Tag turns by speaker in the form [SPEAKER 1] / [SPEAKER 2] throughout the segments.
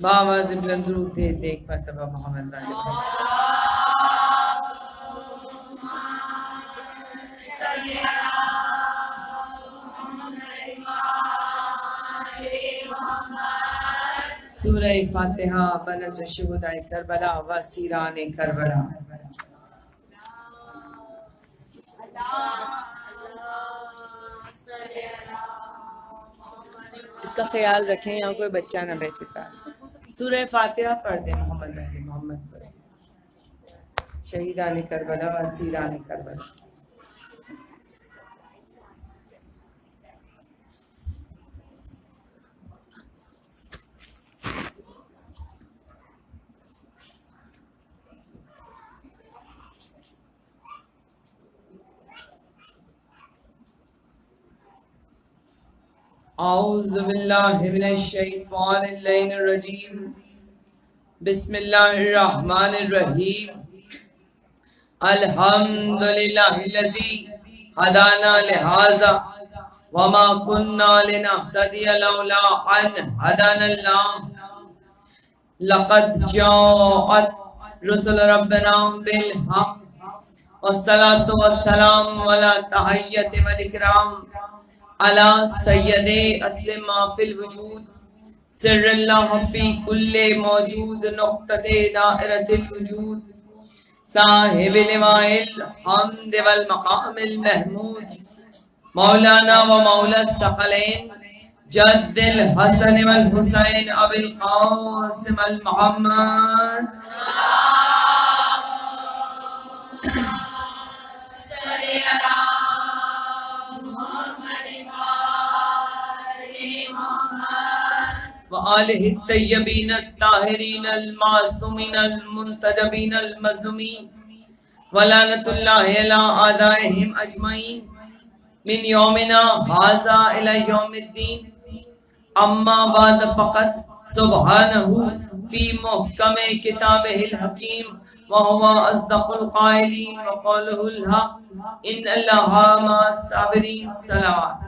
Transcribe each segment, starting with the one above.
[SPEAKER 1] बाबा जिबलन दुरूद भेज दे एक मरतबा मोहम्मद सूरह फातिहा बनज़ शुहदाए करबला व सीराने करबला। इसका ख्याल रखें यहाँ कोई बच्चा ना बैठे था। सूरह फातिहा पढ़ दे मोहम्मद पर। शहीदाने करबला व सीराने करबला। औज़ु बिल्लाहि मिनश शैतानिर रजीम। बिस्मिल्लाहिर रहमानिर रहीम। अल्हम्दुलिल्लाहिल्लज़ी हदाना लिहाज़ा वमा कुन्ना लिनहतदिया लौला अन हदानल्लाह। लक़द जाअत रुसुल रब्बिना बिल हक़ वस्सलातु वस्सलामु अला तहय्यति वल इकराम अला सय्यदे अस्लिम मा फिल वजूद सिर्रल्लाह फी कुल्ले मौजूद नुक़्तते दायरतिल वजूद साहिबिल लिवाइल हम्द वल मक़ामिल महमूद मौलाना व मौला सकलैन जद्दिल हसन वल हुसैन अबिल क़ासिम अल मुहम्मद। व आलिहि तय्यबीन ताहिरीन अल मासूमीन अल मुंतजबीन अल मज़लूमीन व लानतुल्लाहि अला आदाइहिम अजमईन मिन यौमिना हाज़ा इला यौमिद्दीन। अम्मा बाद फ़क़त सुब्हानहु फ़ी मुहकमे किताबिहिल हकीम व हुवा अस्दक़ुल क़ाइलीन व क़ौलुहुल हक़ इन्नल्लाहा मअस साबिरीन। सलावत।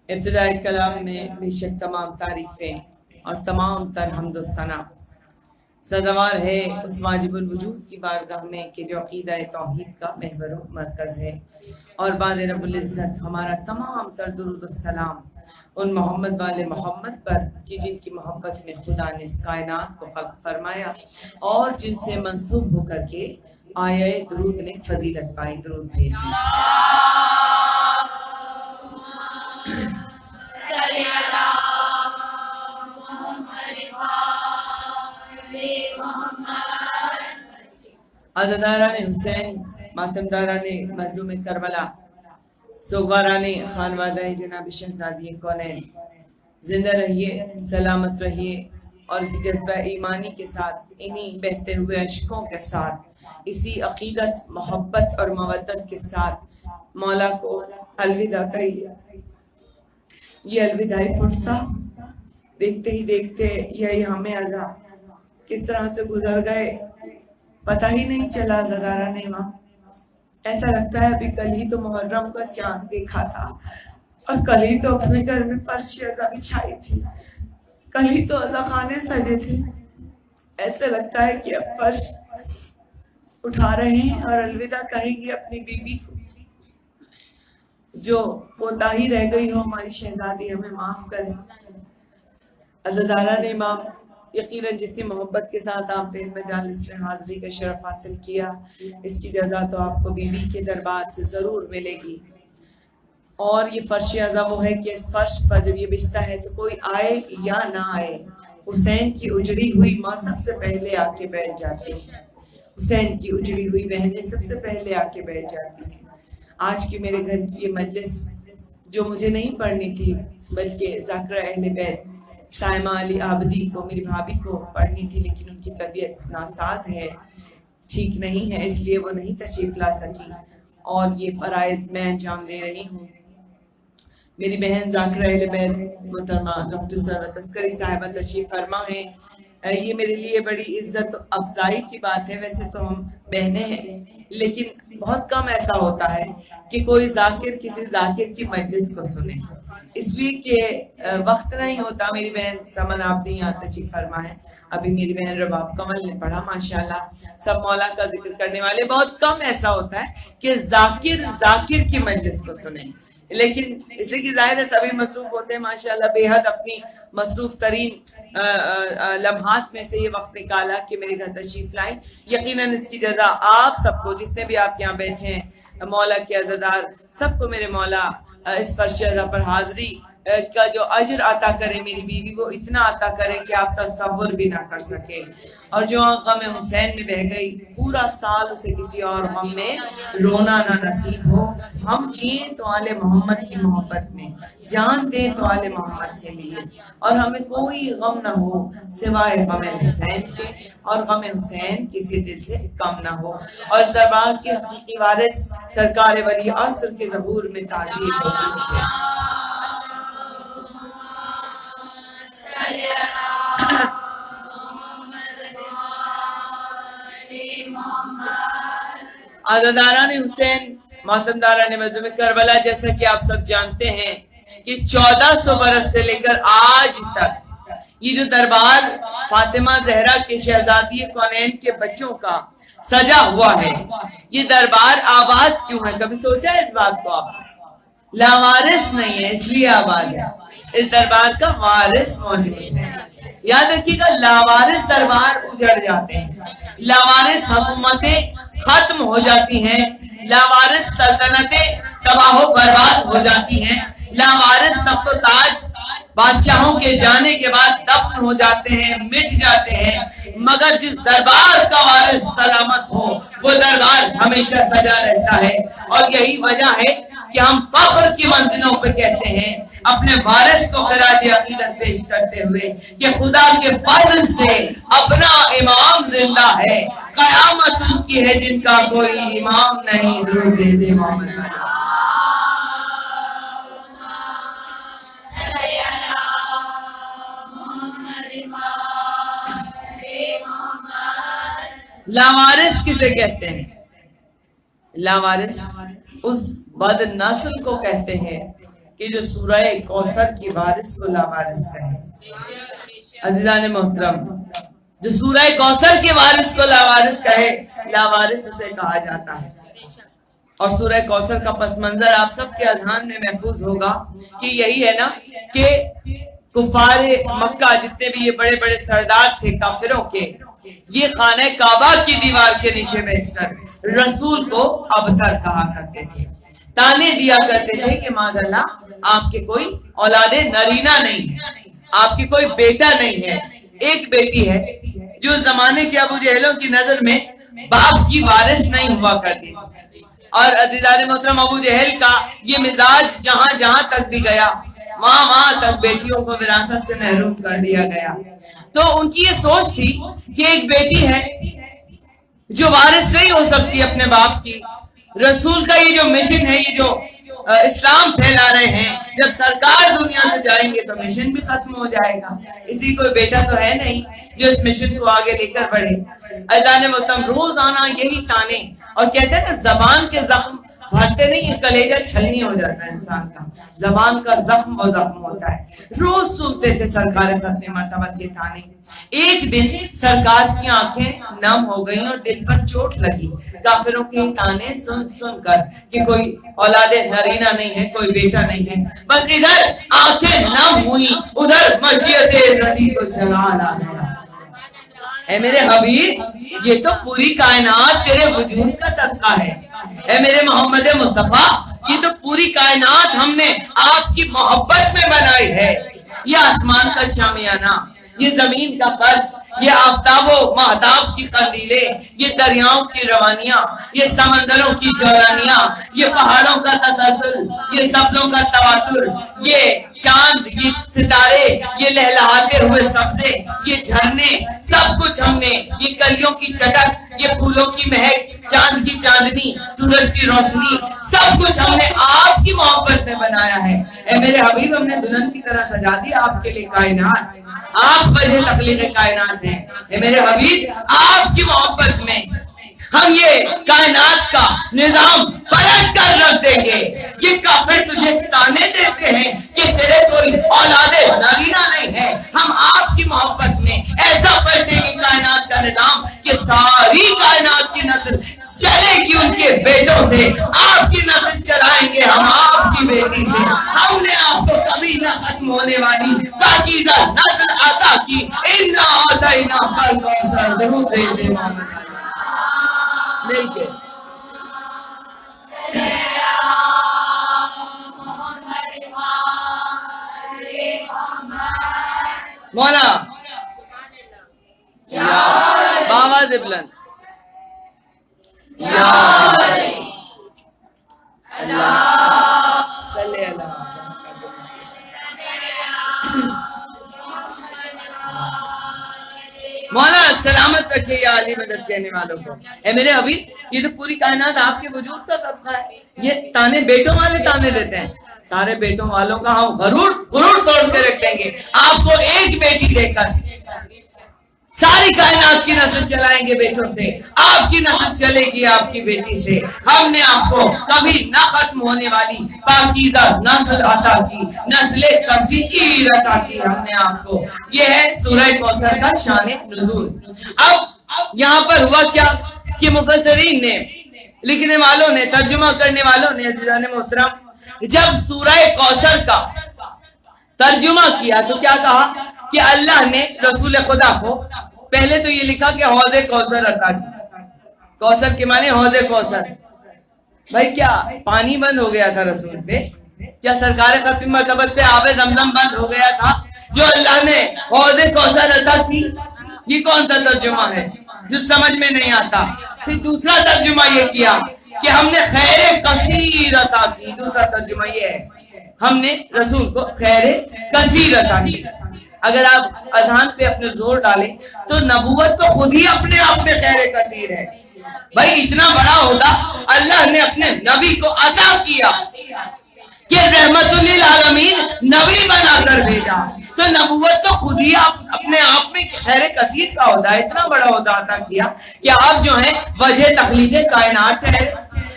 [SPEAKER 1] इब्तिदाई कलाम में बेशक तमाम तारीफ़ें और तमाम तर हम्दो सना सदावार है उस वाजिबुल वजूद की बारगाह में कि जो अक़ीदा तौहीद का महवर मरकज़ है। और बाद रब्बुल इज़्ज़त हमारा तमाम तर दुरूद और सलाम उन मोहम्मद वाले मोहम्मद पर कि जिनकी मोहब्बत में खुदा ने इस कायनात को खल्क़ फरमाया और जिनसे मंसूब होकर के आया दुरूद ने फजीलत पाई। दुरूद भेज अज़ादारान हुसैन, मातमदारान मज़लूम करबला, सोगवारान खानवादान जनाब शहज़ादी कौनैन, जिंदा रहिए, सलामत रहिए और इसी जज्बा ईमानी के साथ, इन्हीं बहते हुए अश्कों के साथ, इसी अक़ीदत मोहब्बत और मवद्दत के साथ मौला को अलविदा कहिए। ये अलविदाई फुर्सा देखते ही देखते यही हमें अज़ा किस तरह से गुजर गए पता ही नहीं चला। ज़दारा ने माँ ऐसा लगता है अभी कल ही तो मुहर्रम का चांद देखा था और कल ही तो अपने घर में फर्श अज़ा बिछाई थी, कल ही तो अज़ा खाने सजे थे। ऐसा लगता है कि अब फर्श उठा रहे हैं और अलविदा कहेंगे अपनी बीबी को। जो कोताही रह गई हो हमारी शहजादी हमें माफ करें। अज़ादारा ने माँ यकीनन जितनी मोहब्बत के साथ आपने इनमें जालिस में हाजिरी का शरफ हासिल किया, इसकी जज़ा तो आपको बीबी के दरबार से ज़रूर मिलेगी। और ये फर्श अज़ा वो है कि इस फर्श पर जब ये बिछता है तो कोई आए या ना आए, हुसैन की उजड़ी हुई माँ सबसे पहले आके बैठ जाती है। हुसैन की उजड़ी हुई बहनें सबसे पहले आके बैठ जाती हैं। आज की मेरे घर की ये मजलिस जो मुझे नहीं पढ़नी थी बल्कि ज़ाकिरा अहले बैत साइमा अली आबदी को, मेरी भाभी को पढ़नी थी, लेकिन उनकी तबीयत नासाज है ठीक नहीं है, इसलिए वो नहीं तशरीफ ला सकी और ये फराइज मैं अंजाम दे रही हूँ। मेरी बहन जाकिरा अहले बैत मोहतरमा डॉक्टर सरवत अस्करी साहिबा तशरीफ फरमा है। ये मेरे लिए बड़ी इज्जत अफजाई की बात है। वैसे तो हम बहनें हैं, लेकिन बहुत कम ऐसा होता है कि कोई जाकिर किसी जाकिर की मजलिस को सुने, इसलिए कि वक्त नहीं होता। मेरी बहन समन आबदी यहाँ तशरीफ फरमा है। अभी मेरी बहन रबाब कमल ने पढ़ा, माशाल्लाह। सब मौला का जिक्र करने वाले, बहुत कम ऐसा होता है कि जाकिर जाकिर की मजलिस को सुने, लेकिन इसलिए कि जाहिर है सभी मसरूफ होते हैं माशाल्लाह। बेहद अपनी मसरूफ तरीन लम्हात में से ये वक्त निकाला कि मेरे घर तशरीफ लाई। यकीनन इसकी जजा आप सबको, जितने भी आप यहाँ बैठे हैं, मौला के अज़ादार सबको मेरे मौला इस फर्श अज़ा पर हाजिरी का जो अजर अता करे, मेरी बीवी वो इतना अता करे कि आप तसव्वुर भी ना कर सके। और जो गम हुसैन में बह गई, पूरा साल उसे किसी और गम में रोना ना नसीब हो। हम जिए तो आले मोहम्मद की मोहब्बत में, जान दे तो आले मोहम्मद के लिए, और हमें कोई गम ना हो सिवाय गम हुसैन के, और गम हुसैन किसी दिल से कम ना हो। और इस दरबार के हकीकी वारिस सरकार वली असर के ज़हूर में ताजीर हो। आज़ादारान हुसैन, मातमदारान मज़लूम करबला, जैसा कि आप सब जानते हैं कि 1400 बरस से लेकर आज तक ये जो दरबार फातिमा जहरा के शहजादी कौनैन के बच्चों का सजा हुआ है, ये दरबार आबाद क्यों है? कभी सोचा है इस बात को आप? लावारिस नहीं है इसलिए आबाद है। इस दरबार का वारिस मौजूद है। याद रखिएगा, लावारिस दरबार उजड़ जाते हैं, लावारिस हुकूमतें खत्म हो जाती हैं, लावारिस सल्तनतें तबाह बर्बाद हो जाती हैं, लावारिस तख्तो ताज बादशाहों के जाने के बाद दफन हो जाते हैं, मिट जाते हैं। मगर जिस दरबार का वारिस सलामत हो, वो दरबार हमेशा सजा रहता है। और यही वजह है कि हम फख्र की मंजिलों पे कहते हैं, अपने वारिस को खराज अकीदत पेश करते हुए कि खुदा के फजल से अपना इमाम जिंदा है, कयामत उनकी है जिनका कोई इमाम नहीं। दुरूद दे मोहम्मद। लावारिस किसे कहते हैं? लावारिस उस बद नस्ल को कहते हैं कि जो सूरह कौसर की वारिस को लावारिस कहे। अज़ीज़ान मोहतरम, जो सूरह कौसर के वारिस को लावारिस कहे, लावारिस उसे कहा जाता है। और सूरह कौसर का पस मंजर आप सबके अज़हान में महफूज होगा कि यही है ना कि कुफारे मक्का, जितने भी ये बड़े बड़े सरदार थे काफिरों के, ये खाने काबा की दीवार के नीचे बैठकर रसूल को अबतर कहा करते थे, ताने दिया करते थे कि माज़अल्लाह आपके कोई औलादे नरीना नहीं है, आपकी कोई बेटा नहीं है, एक बेटी है जो जमाने के अबू जहलों की नजर में बाप की वारिस नहीं हुआ करती। और अज़ीज़ान मोहतरम, अबू जहल का ये मिजाज जहां जहां तक भी गया, वहां वहां तक बेटियों को विरासत से महरूम कर दिया गया। तो उनकी ये सोच थी कि एक बेटी है जो वारिस नहीं हो सकती अपने बाप की। रसूल का ये जो मिशन है, ये जो इस्लाम फैला रहे हैं, जब सरकार दुनिया से जाएंगे तो मिशन भी खत्म हो जाएगा। इसी कोई बेटा तो है नहीं जो इस मिशन को आगे लेकर बढ़े। अज़ान मोहतरम, रोजाना यही ताने, और कहते हैं ना, जबान के जख्म भरते नहीं है, कलेजा छलनी हो जाता है इंसान का। जबान का जख्म वो जख्म होता है। रोज सुनते थे सरकार सत्य मर्तबा के ताने। एक दिन सरकार की आंखें नम हो गई और दिल पर चोट लगी काफिरों के ताने सुन सुनकर कि कोई औलादे नरीना नहीं है, कोई बेटा नहीं है। बस इधर आंखें नम हुई, उधर मस्जिद को जलाल आ गया। ऐ मेरे हबीब, ये तो पूरी कायनात तेरे वजूद का सदका है। ऐ मेरे मोहम्मद मुस्तफा, ये तो पूरी कायनात हमने आपकी मोहब्बत में बनाई है। ये आसमान का शामियाना, ये जमीन का फर्श, ये आफताबो महताब की कंदीले, ये दरियाओं की रवानियां, ये समंदरों की जौरानियां, ये पहाड़ों का तसलसल, ये सब्जों का तवातुर, ये चांद, ये सितारे, ये लहलहाते हुए सब्जे, ये झरने, सब कुछ हमने, ये कलियों की चटक, ये फूलों की महक, चांद की चांदनी, सूरज की रोशनी, सब कुछ हमने आपकी मोहब्बत में बनाया है। ए मेरे हबीब, हमने दुल्हन की तरह सजा दी आपके लिए कायनात। आप वजह तखलीक कायनात हैं। ए मेरे हबीब, आपकी मोहब्बत में हम ये कायनात का निजाम पलट कर रख देंगे। ये काफिर तुझे ताने देते हैं कि तेरे कोई औलादे नगीना नहीं है। हम आपकी मोहब्बत में ऐसा पलटेंगे कायनात का निजाम कि सारी कायनात की नस्ल चलेगी उनके बेटों से, आपकी नस्ल चलाएंगे हम आपकी बेटी से। हमने आपको कभी न खत्म होने वाली पाकीज़ा नस्ल अता की। इन्ना अतैना कल कौसर, जरूर भेज दे मोहम्मद मिलके। मौला बाबा जिबलन मौला सलामत रखे या अली मदद कहने वालों को। ए मेरे हबीब, ये तो पूरी कायनात आपके वजूद का सदका है। ये ताने बेटों वाले ताने देते हैं, सारे बेटों वालों का हम गरूर तोड़ के रख देंगे। आपको एक बेटी देकर सारी कायनात की नस्ल चलाएंगे बेटों से, आपकी नस्ल चलेगी आपकी बेटी से। हमने आपको कभी न खत्म होने वाली पाकीज़ा नस्ल अता की, नस्ले कसीर अता की हमने आपको। ये है सूरह कौसर का शान नुज़ूल। अब यहाँ पर हुआ क्या कि मुफस्सिरीन ने, लिखने वालों ने, तर्जुमा करने वालों ने, अज़ीज़ान मोहतरम, जब सूरह कौसर का तर्जुमा किया तो क्या कहा कि अल्लाह ने रसूल खुदा को पहले तो ये लिखा कि हौज़े कौसर अता की। कौसर के माने हौज़े कौसर। भाई क्या पानी बंद हो गया था रसूल पे? क्या सरकार खत्म मरतबत पे आबे ज़मज़म बंद हो गया था जो अल्लाह ने हौज़े कौसर अता की? ये कौन सा तर्जुमा है जो समझ में नहीं आता? फिर दूसरा तर्जुमा ये किया कि हमने खैर कसीर अता की। दूसरा तर्जुमा ये है, हमने रसूल को खैर कसीर अता की। अगर आप अजान पे अपने जोर डालें तो नबूवत तो खुद ही अपने आप में खैर कसीर है। भाई इतना बड़ा होगा अल्लाह ने अपने नबी को अता किया कि रहमतुल लिल आलमीन नबी बनाकर भेजा, तो नबूवत तो खुद ही आप अपने आप में खैर कसीर का होता है। इतना बड़ा होता अता किया कि आप जो है वजह तखलीक कायनात ठहरे,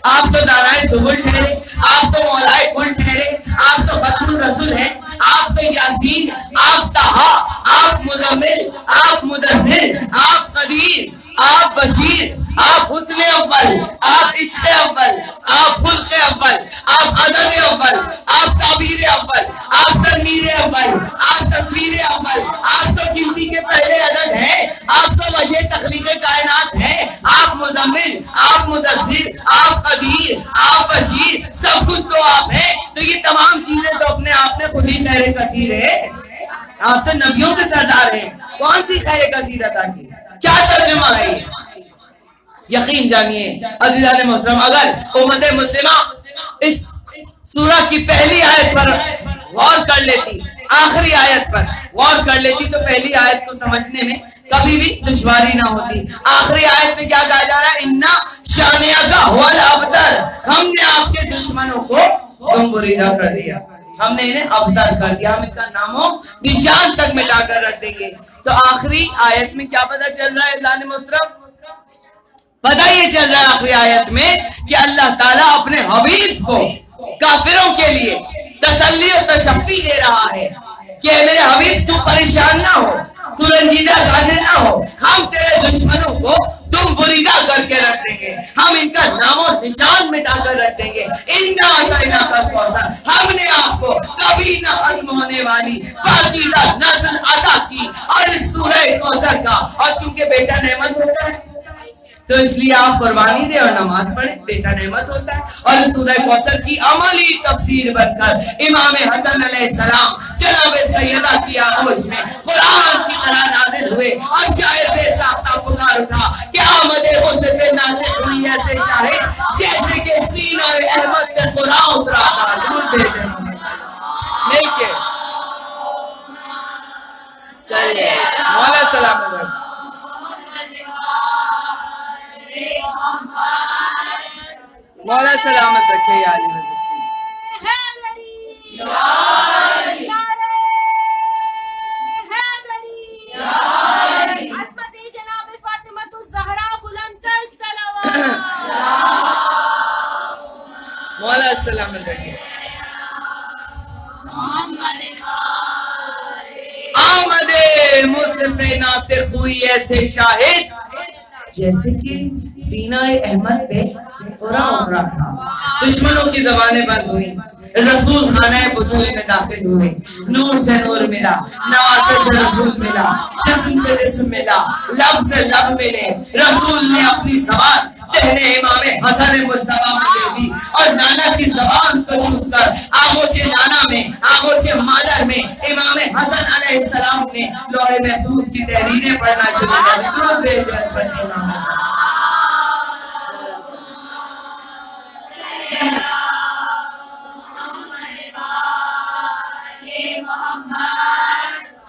[SPEAKER 1] आप तो दानाए सुबुल ठहरे, आप तो मौलाए कुल ठहरे, आप तो खत्मुल रसूल हैं, आप तो यासीन, आप तहा, आप मुज़म्मिल, आप मुदस्सिर, आप कदीर, आप बशीर, आप हुस्न अव्वल, आप इश्क़ अव्वल, आप खुल्क़ अव्वल, आप अदब अव्वल, आप ताबीर अव्वल, आप तनवीर अव्वल, आप तस्वीर अव्वल, आप तो गिनती के पहले अदद हैं, आप तो वजह तखलीक कायनात हैं, आप मुज़म्मिल, आप मुदस्सिर, आप कदीर, आप बशीर, सब कुछ तो आप हैं। तो ये तमाम चीजें तो अपने आप में खुद ही खैर कसीर है। आप तो नबियों के सरदार हैं, कौन सी खैर कसीर अता की? क्या तर्जुमा है ये? यकीन जानिए अज़ीज़ान मोहतरम, अगर उम्मत मुस्लिमा इस सूरा की पहली आयत पर गौर कर लेती, आखिरी आयत पर गौर कर लेती, तो पहली आयत को समझने में कभी भी दुश्वारी ना होती। आखिरी आयत में क्या कहा जा रहा है? इन्ना शानिया का हुवल अबतर, हमने आपके दुश्मनों को गुमबुरीदा कर दिया, हमने इन्हें अबतर कर दिया, हम इनका नामो निशान तक मिटाकर रख देंगे। तो आखिरी आयत में क्या पता चल रहा है अज़ीज़ान मोहतरम? पता ये चल रहा है आखिरी आयत में कि अल्लाह ताला अपने हबीब को काफिरों के लिए तसल्ली और तशफ़ी दे रहा है कि मेरे हबीब तू परेशान ना हो, तू रंजीदा गाने ना हो, हम तेरे दुश्मनों को तुम बुरीदा करके रख देंगे, हम इनका नामो निशान मिटाकर रख देंगे। इन्ना अतैना कल कौसर, हमने आपको कभी न खत्म होने वाली पाकीज़ा नस्ल अता की। और इस सूरह कौसर का, और चूंकि बेटा नेमत होता है, तो इसलिए आप कुर्बानी दे और नमाज पढ़े, बेटा नेमत होता है। और सूरह कौसर की अमली तफसीर बनकर इमाम हसन अलैहिस्सलाम जनाब सैयदा की आगोश में कुरान की तरह नाज़िल हुए और शायर बेसाख्ता पुकार उठा कि आमदे मुस्तफे नाज़िल हुई ऐसे शाहिद जैसे कि सीना अहमद पे कुरान उतरा था। दूर भेजे लेके मौला सलाम मौला सलामत रखे या अली मौला सलामत रखे। आमदे मुस्तफे नाते हुई ऐसे शाहिद जैसे कि सीना अहमद पे कुरान उतरा था। दुश्मनों की जबानें बंद हुई, रसूल खाना बुतूल में दाखिल हुए, नूर से नूर मिला, नवासे से रसूल मिला, जिस्म से जिस्म मिला, लब से लब मिले। रसूल ने अपनी जबान पहले इमाम हसन मुस्तफा में दे दी और नाना की जबान को चूस कर आगोशे नाना में, आगोशे मादर में इमाम हसन अलैहिस्सलाम ने लौहे महफूज की तहरीरें पढ़ना शुरू कर दी।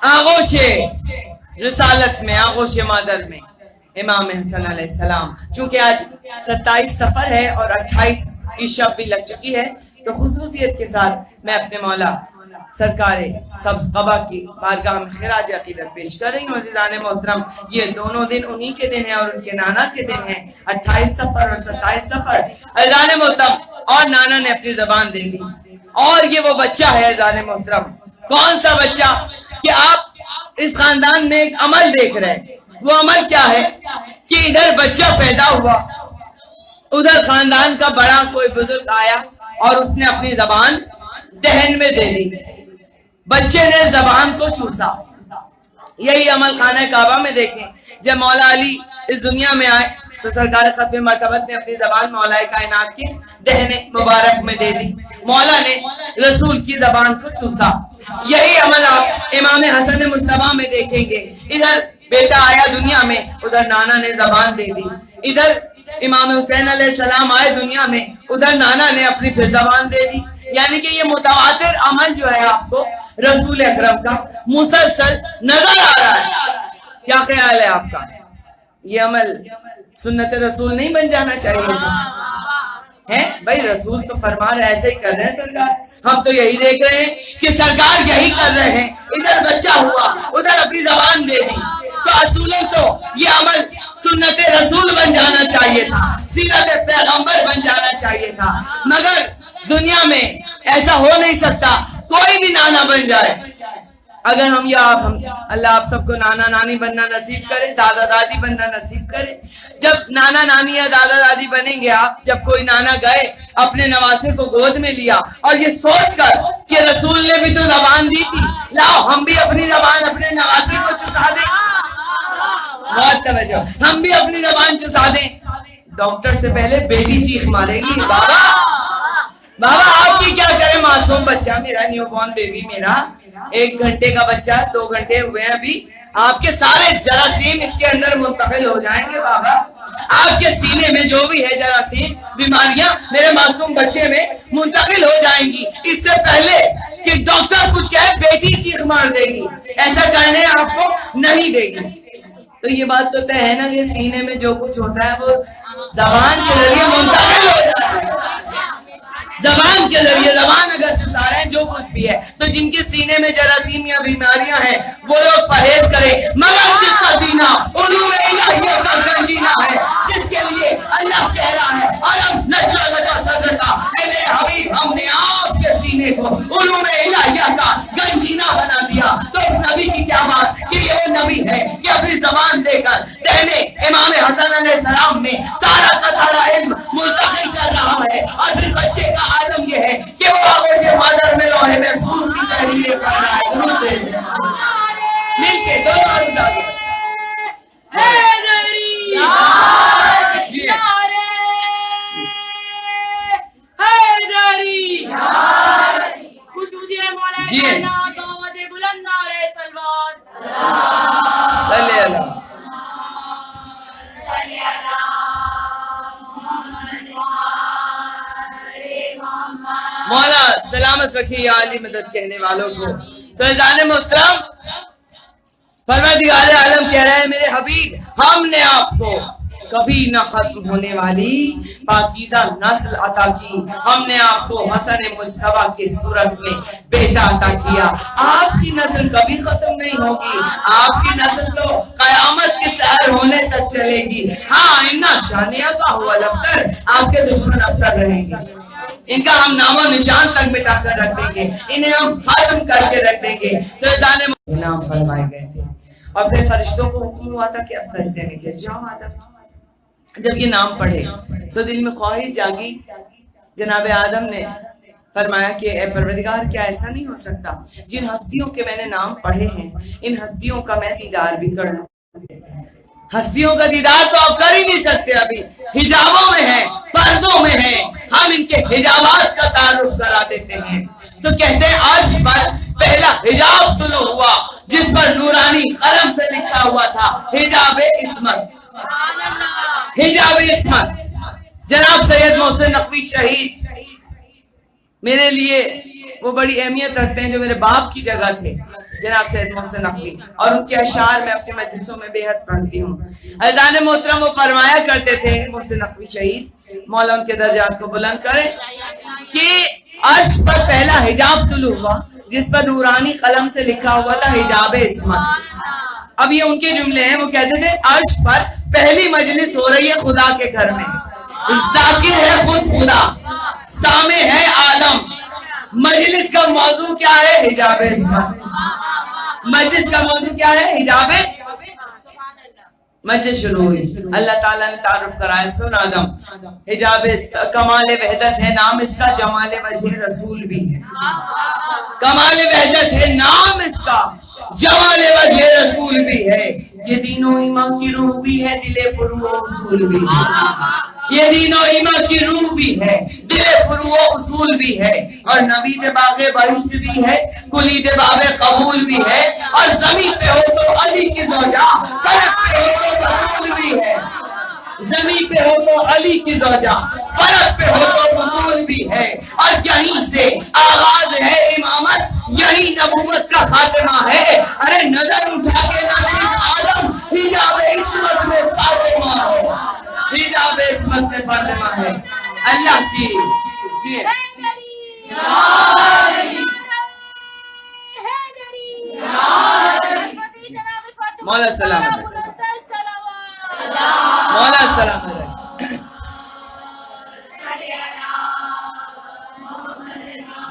[SPEAKER 1] आगोशे रिसालत में, आगोशे मादर में इमाम हसन अलैहिस्सलाम, चूंकि आज 27 सफर है और 28 की शब भी लग चुकी है, तो खुसूसियत के साथ मैं अपने मौला सरकारे सब्ज़ क़बा की बारगाह में खिराज अक़ीदत पेश कर रही हूँ। अज़ीज़ान मोहतरम, ये दोनों दिन उन्हीं के दिन हैं और उनके नाना के दिन हैं, 28 सफर और 27 सफर। अज़ीज़ान मोहतरम, और नाना ने अपनी जबान दे दी और ये वो बच्चा है अज़ीज़ान मोहतरम। कौन सा बच्चा कि आप इस खानदान में एक अमल देख रहे हैं। वो अमल क्या है कि इधर बच्चा पैदा हुआ, उधर खानदान का बड़ा कोई बुजुर्ग आया और उसने अपनी जबान दहन में दे दी, बच्चे ने जबान को चूसा। यही अमल खाना काबा में देखें, जब मौला अली इस दुनिया में आए तो सरकार खत्म मरतबत ने अपनी जबान मौलाए कायनात के दहने मुबारक में दे दी। मौला ने रसूल की जबान को चूसा। यही अमल आप इमाम हसन मुस्तफा में देखेंगे। इधर बेटा आया दुनिया में, उधर नाना ने जबान दे दी। इधर इमाम हुसैन अलैहिस्सलाम आए दुनिया में, उधर नाना ने अपनी फिर जबान दे दी। यानी कि ये मुतवातिर अमल जो है आपको रसूल अकरम का मुसलसल नजर आ रहा है। क्या ख्याल है आपका? ये अमल सुन्नत रसूल नहीं बन जाना चाहिए है भाई? रसूल तो फरमा रहे, ऐसे ही कर रहे हैं सरकार। हम तो यही देख रहे हैं कि सरकार यही कर रहे हैं। इधर बच्चा हुआ, उधर अपनी जबान दे दी। तो असूलन तो ये अमल सुन्नत रसूल बन जाना चाहिए था, सीरत पैगंबर बन जाना चाहिए था, मगर दुनिया में ऐसा हो नहीं सकता। कोई भी नाना बन जाए, अगर हम या आप, हम अल्लाह आप सबको नाना नानी बनना नसीब करे, दादा दादी बनना नसीब करे। जब नाना नानी या दादा दादी बनेंगे आप, जब कोई नाना गए अपने नवासे को गोद में लिया और ये सोचकर कि रसूल ने भी तो जबान दी थी, लाओ हम भी अपनी जबान अपने नवासे को चुसा दें। बहुत तवज्जो, हम भी अपनी जबान चुसा दें। डॉक्टर से पहले बेटी चीख मारेगी, बाबा बाबा आपकी क्या करे, मासूम बच्चा मेरा, न्यूबॉर्न बेबी मेरा, 1 घंटे का बच्चा, 2 घंटे हुए हैं अभी, आपके सारे जरासीम इसके अंदर मुंतकिल हो जाएंगे बाबा। आपके सीने में जो भी है जरासीम बीमारियां मेरे मासूम बच्चे में मुंतकिल हो जाएंगी। इससे पहले कि डॉक्टर कुछ कहे, बेटी चीख मार देगी, ऐसा करने आपको नहीं देगी। तो ये बात तो तय है ना कि सीने में जो कुछ होता है वो जबान के जरिए मुंतकिल हो जाता है। जबान के जरिए, जबान अगर चुसा रहे हैं जो कुछ भी है, तो जिनके सीने में जरासीम या बीमारियां हैं वो लोग परहेज करें। मगर जिसका सीना उलूम इलाहिया का गंजीना है, जिसके लिए अल्लाह कह रहा है अलम नजअल लका सदका, ऐ मेरे हबीब हमने आपके सीने को उलूम इलाहिया का गंजीना बना दिया। तो इस नबी की क्या बात कि ये वो नबी है कि अपनी जबान देकर कहने इमाम हसन अलैहिस्सलाम में सारा का सारा इल्म मुंतकिल कर रहा है। और फिर बच्चे का आलम ये है कि वो आगोशे मादर में लोहे में फूल की तहरीरें पढ़ रहा है। मिलके दोनों मौला सलामत रखिए आली मदद कहने वालों को। तो इज़ान मोहतरम परवरदिगार आलम कह रहे हैं मेरे हबीब, हमने आपको कभी न खत्म होने वाली पाकीज़ा नस्ल अता की, हमने आपको हसन मुज्तबा की सूरत में बेटा अता किया। आपकी नस्ल कभी खत्म नहीं होगी, आपकी नस्ल तो कयामत के सहर होने तक चलेगी। हाँ, इन्ना शानिया का हुआ लफ्तर, आपके दुश्मन अबतर रहेंगे, इनका हम नामो निशान तक मिटा कर रख देंगे, इन्हें हम खत्म करके रख देंगे। तो इनाम फरमाए गए थे और फिर फरिश्तों को हुक्म हुआ था कि अब सजदे में गिर जाओ आदम। जब ये नाम पढ़े तो दिल में ख्वाहिश जागी। जनाब आदम ने फरमाया कि ए परवरदिगार, क्या ऐसा नहीं हो सकता जिन हस्तियों के मैंने नाम पढ़े हैं, इन हस्तियों का मैं दीदार भी कर लूं। हस्तियों का दीदार तो आप कर ही नहीं सकते, अभी हिजाबों में है, पर्दों में है, हम इनके हिजाबात का तारुफ करा देते हैं। तो कहते हैं अर्श पर पहला हिजाब तुलू हुआ जिस पर नूरानी कलम से लिखा हुआ था हिजाबे इस्मत, हिजाबे इस्मत। जनाब सैयद मोहसिन नकवी शहीद मेरे लिए वो बड़ी अहमियत रखते हैं, जो मेरे बाप की जगह थे जनाब सैयद मोहसिन नकवी, और उनके अशार में अपने मजलिसों में बेहद पढ़ती हूँ। अज़ान मोहतरम वो फरमाया करते थे मोहसिन नकवी शहीद, मौला उनके दर्जात को बुलंद करे, कि अर्श पर पहला हिजाब तुलू हुआ जिस पर नूरानी कलम से लिखा हुआ था हिजाबे इस्मत। अब ये उनके जुमले हैं, वो कहते थे अर्श पर पहली मजलिस हो रही है खुदा के घर में, जाकिर है खुद खुदा, सामे है आदम, मजलिस का मौजू क्या है? हिजाबे इस्मत। मजलिस का मौजू क्या है? हिजाबे। मजलिस शुरू हुई, अल्लाह ताला ने तारुफ कराया, सुन आदम, हिजाबे कमाल वहदत है नाम इसका, जमाल वजह रसूल भी है। कमाल वहदत है नाम इसका, जमाल वजह रसूल भी है। ये दीनों ईमान की रूह भी है, दिले फुरूओ उसूल भी है। ये दीनों ईमान की रूह भी है, दिले फुरूओ उसूल भी है, और नबी बागे बहिश्त भी है, कुली दे बाबे कबूल भी है, और जमीन पे हो तो अली की ज़ौजा, फलक पे हो तो बतूल भी है। जमीन पे हो तो अली की ज़ौजा, फलक पे हो तो बतूल भी है, और यहीं से आगाज है इमामत, यही नबूवत का खातिमा है। अरे नजर उठा के ना देख आदम, हिजाबे इस्मत में फातिमा है, हिजाबे इस्मत में फातिमा है। अल्लाह की जी मौला सलाम, मौला सलाम।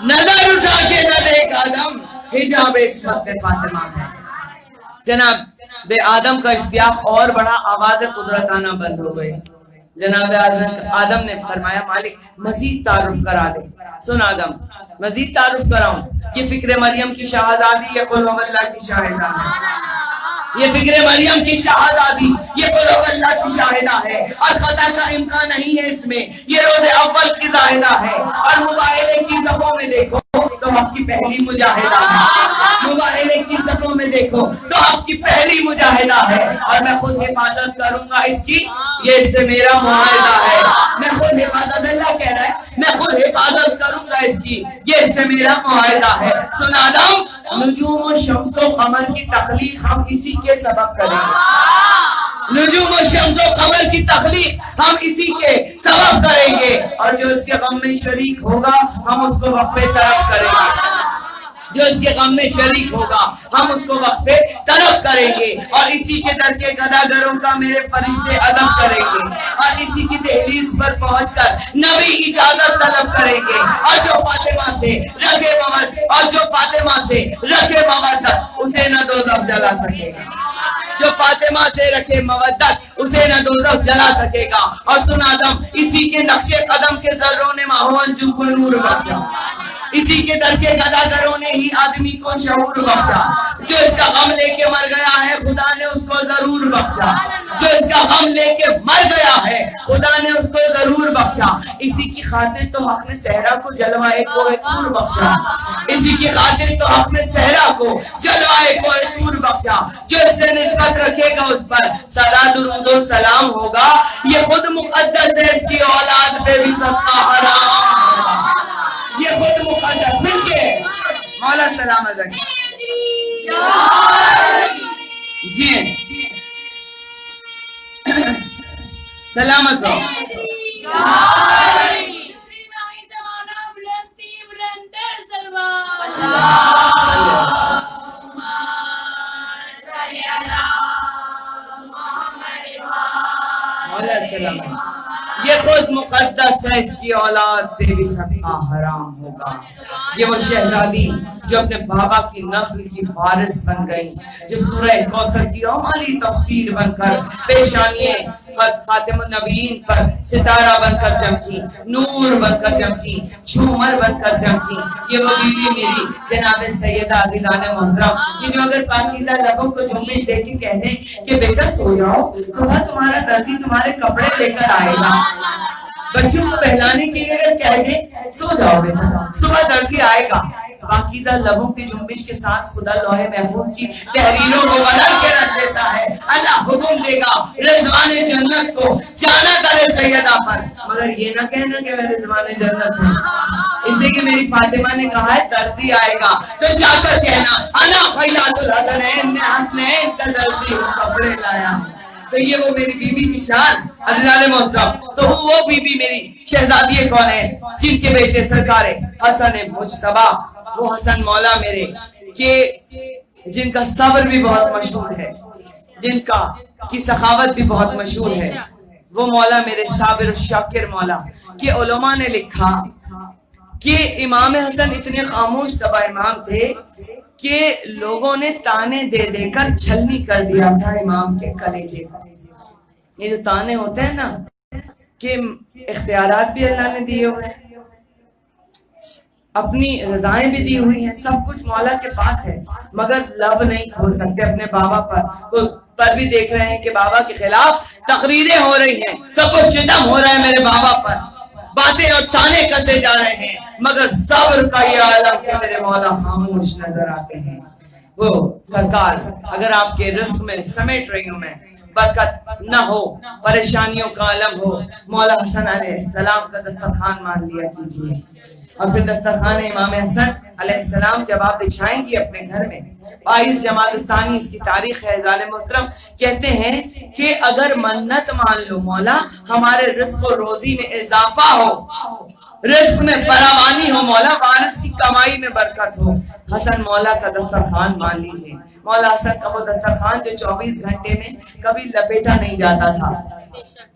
[SPEAKER 1] नजर उठा के न देख आदम, हिजाब इस्मत में फातिमा है। जनाब बे आदम का इश्तियाक और बड़ा, आवाज कुदरत आना बंद हो गई। जनाब आदम ने फरमाया मालिक मजीद तारुफ करा दे। सुन आदम, मजीद तारुफ कराऊं? ये फिक्र मरियम की शहजादी, ये कुल अल्लाह की शाहिदा है, ये फिक्र मरियम की शहजादी, ये कुल अल्लाह की शाहिदा है, और खता का इम्कान नहीं है इसमें। ये रोज़े अव्वल की जाहिदा है, और मुबाहिले की सफ़ों में देखो तो आपकी पहली मुजाहिदा है। मुबाहिले की सफ़ों में देखो तो आपकी पहली मुजाहिदा है, और मैं खुद हिफाजत करूंगा इसकी, ये इससे मेरा मुआहिदा है। मैं खुद हिफाजत, अल्लाह कह रहा है मैं खुद हिफाजत करूंगा इसकी, ये इससे मेरा मुआहिदा है। सुन आदम, नुजूम और शम्सो कमर की तख्लीक हम इसी के सबब करेंगे। नुजूम और शम्सो कमर की तख्लीक हम इसी के सबब करेंगे, और जो इसके गम में शरीक होगा हम उसको वक्फे तरफ करेंगे। जो इसके गम में शरीक होगा हम उसको वक्फे तरफ करेंगे, और इसी के दर के गदागरों का मेरे फरिश्ते अदब करेंगे, और इसी की दहलीज पर पहुंचकर नबी इजाजत तलब करेंगे। और जो फातिमा से रखे मवद, और जो फातिमा से रखे मवद्दत, उसे न दोज़ख जला सकेगा। जो फातिमा से रखे मवद्दत, उसे न दोज़ख जला सकेगा। और सुन आदम, इसी के नक्शे कदम के जर्रों ने माहौल को नूर बख्शा, इसी के दर के गदागरों ने ही आदमी को शऊर बख्शा। जो इसका गम लेके मर गया है खुदा ने उसको जरूर बख्शा, जो इसका गम लेके मर गया है खुदा ने उसको जरूर बख्शा। इसी की खातिर तो हक ने सहरा को जलवाए को तूर बख्शा, इसी की खातिर तो हक ने सहरा को जलवाए को तूर बख्शा। जो इससे निस्बत रखेगा उस पर सदा दुरूद और सलाम होगा। ये खुद मुकद्दस है, इसकी औलाद पे भी सबका हराम, ये खुद रहे जी, सलामत रहो। ये खुद मुकद्दस है, इसकी औलाद पे भी सबका हराम होगा। ये वो शहजादी जो अपने बाबा की नस्ल की वारिस बन गई, जो सूरह कौसर की अमाली तफसीर बनकर पेशानिए फातिमुन नबीन पर सितारा बनकर चमकी, नूर बनकर चमकी, झूमर बनकर चमकी। ये वो बीवी मेरी जनाब सैयदा आदिलाने मोहतरम, कि जो अगर पाकीज़ा लबों को झूमिल देख के कह दे कि बेटा सो जाओ, सुबह तुम्हारा दर्जी तुम्हारे कपड़े लेकर आएगा। बच्चों को बहलाने के लिए अगर कह दे सो जाओ बेटा, सुबह दर्जी आएगा। पाकीज़ा लबों की जुम्बिश के साथ खुदा लौहे महफूज की तहरीरों को बदल के रख देता है। अल्लाह हुक्म देगा रिज़वाने जन्नत को जाना करे सैयदा पर, मगर ये ना कहना कि मैं रिज़वाने जन्नत हूँ। इसे कि मेरी फातिमा ने कहा है दर्जी आएगा, तो जाकर कहना अना फैयातुल हसनैन में हसनैन का दर्जी कपड़े लाया। तो ये वो मेरी बीबी की शान अज़ीज़ाने मोहतरम। तो वो बीबी मेरी शहजादी कौन है, जिनके बेटे सरकारे हसन मुज्तबा, वो हसन मौला मेरे के जिनका सब्र भी बहुत मशहूर है, जिनका की सखावत भी बहुत मशहूर है, वो मौला मेरे साबिर और शाकिर मौला के उलमा ने लिखा कि इमाम हसन इतने खामोश तबा इमाम थे कि लोगों ने ताने दे देकर छलनी कर दिया था इमाम के कलेजे। ये जो ताने होते हैं ना, कि इख्तियारात भी अल्लाह ने दिए हुए हैं, अपनी रजाएं भी दी हुई हैं, सब कुछ मौला के पास है, मगर लब नहीं खोल सकते अपने बाबा पर भी देख रहे हैं कि बाबा के खिलाफ तकरीरें हो रही हैं, सब कुछ सितम हो रहा है मेरे बाबा पर, बातें और ताने कसे जा रहे हैं, मगर सब्र का ये आलम कि मेरे मौला खामोश नजर आते हैं। वो सरकार अगर आपके रिस्क में समेट रही हूं मैं, बरकत न हो, परेशानियों का आलम हो, मौला हसन अलैहिस्सलाम का दस्तरखान मान लिया कीजिए। और फिर दस्तरखान इमाम हसन अलैहिस्सलाम जब आप बिछाएंगी अपने घर में, 22 जमातुस्तानी इसकी तारीख है जाने मोहतरम, कहते हैं कि अगर मन्नत मान लो मौला हमारे रिस्क और रोजी में इजाफा हो, रिस्क में फरावानी हो मौला, वारिस की कमाई में बरकत हो, हसन मौला का दस्तरखान मान लीजिए। मौला हसन का वो दस्तरखान जो 24 घंटे में कभी लपेटा नहीं जाता था,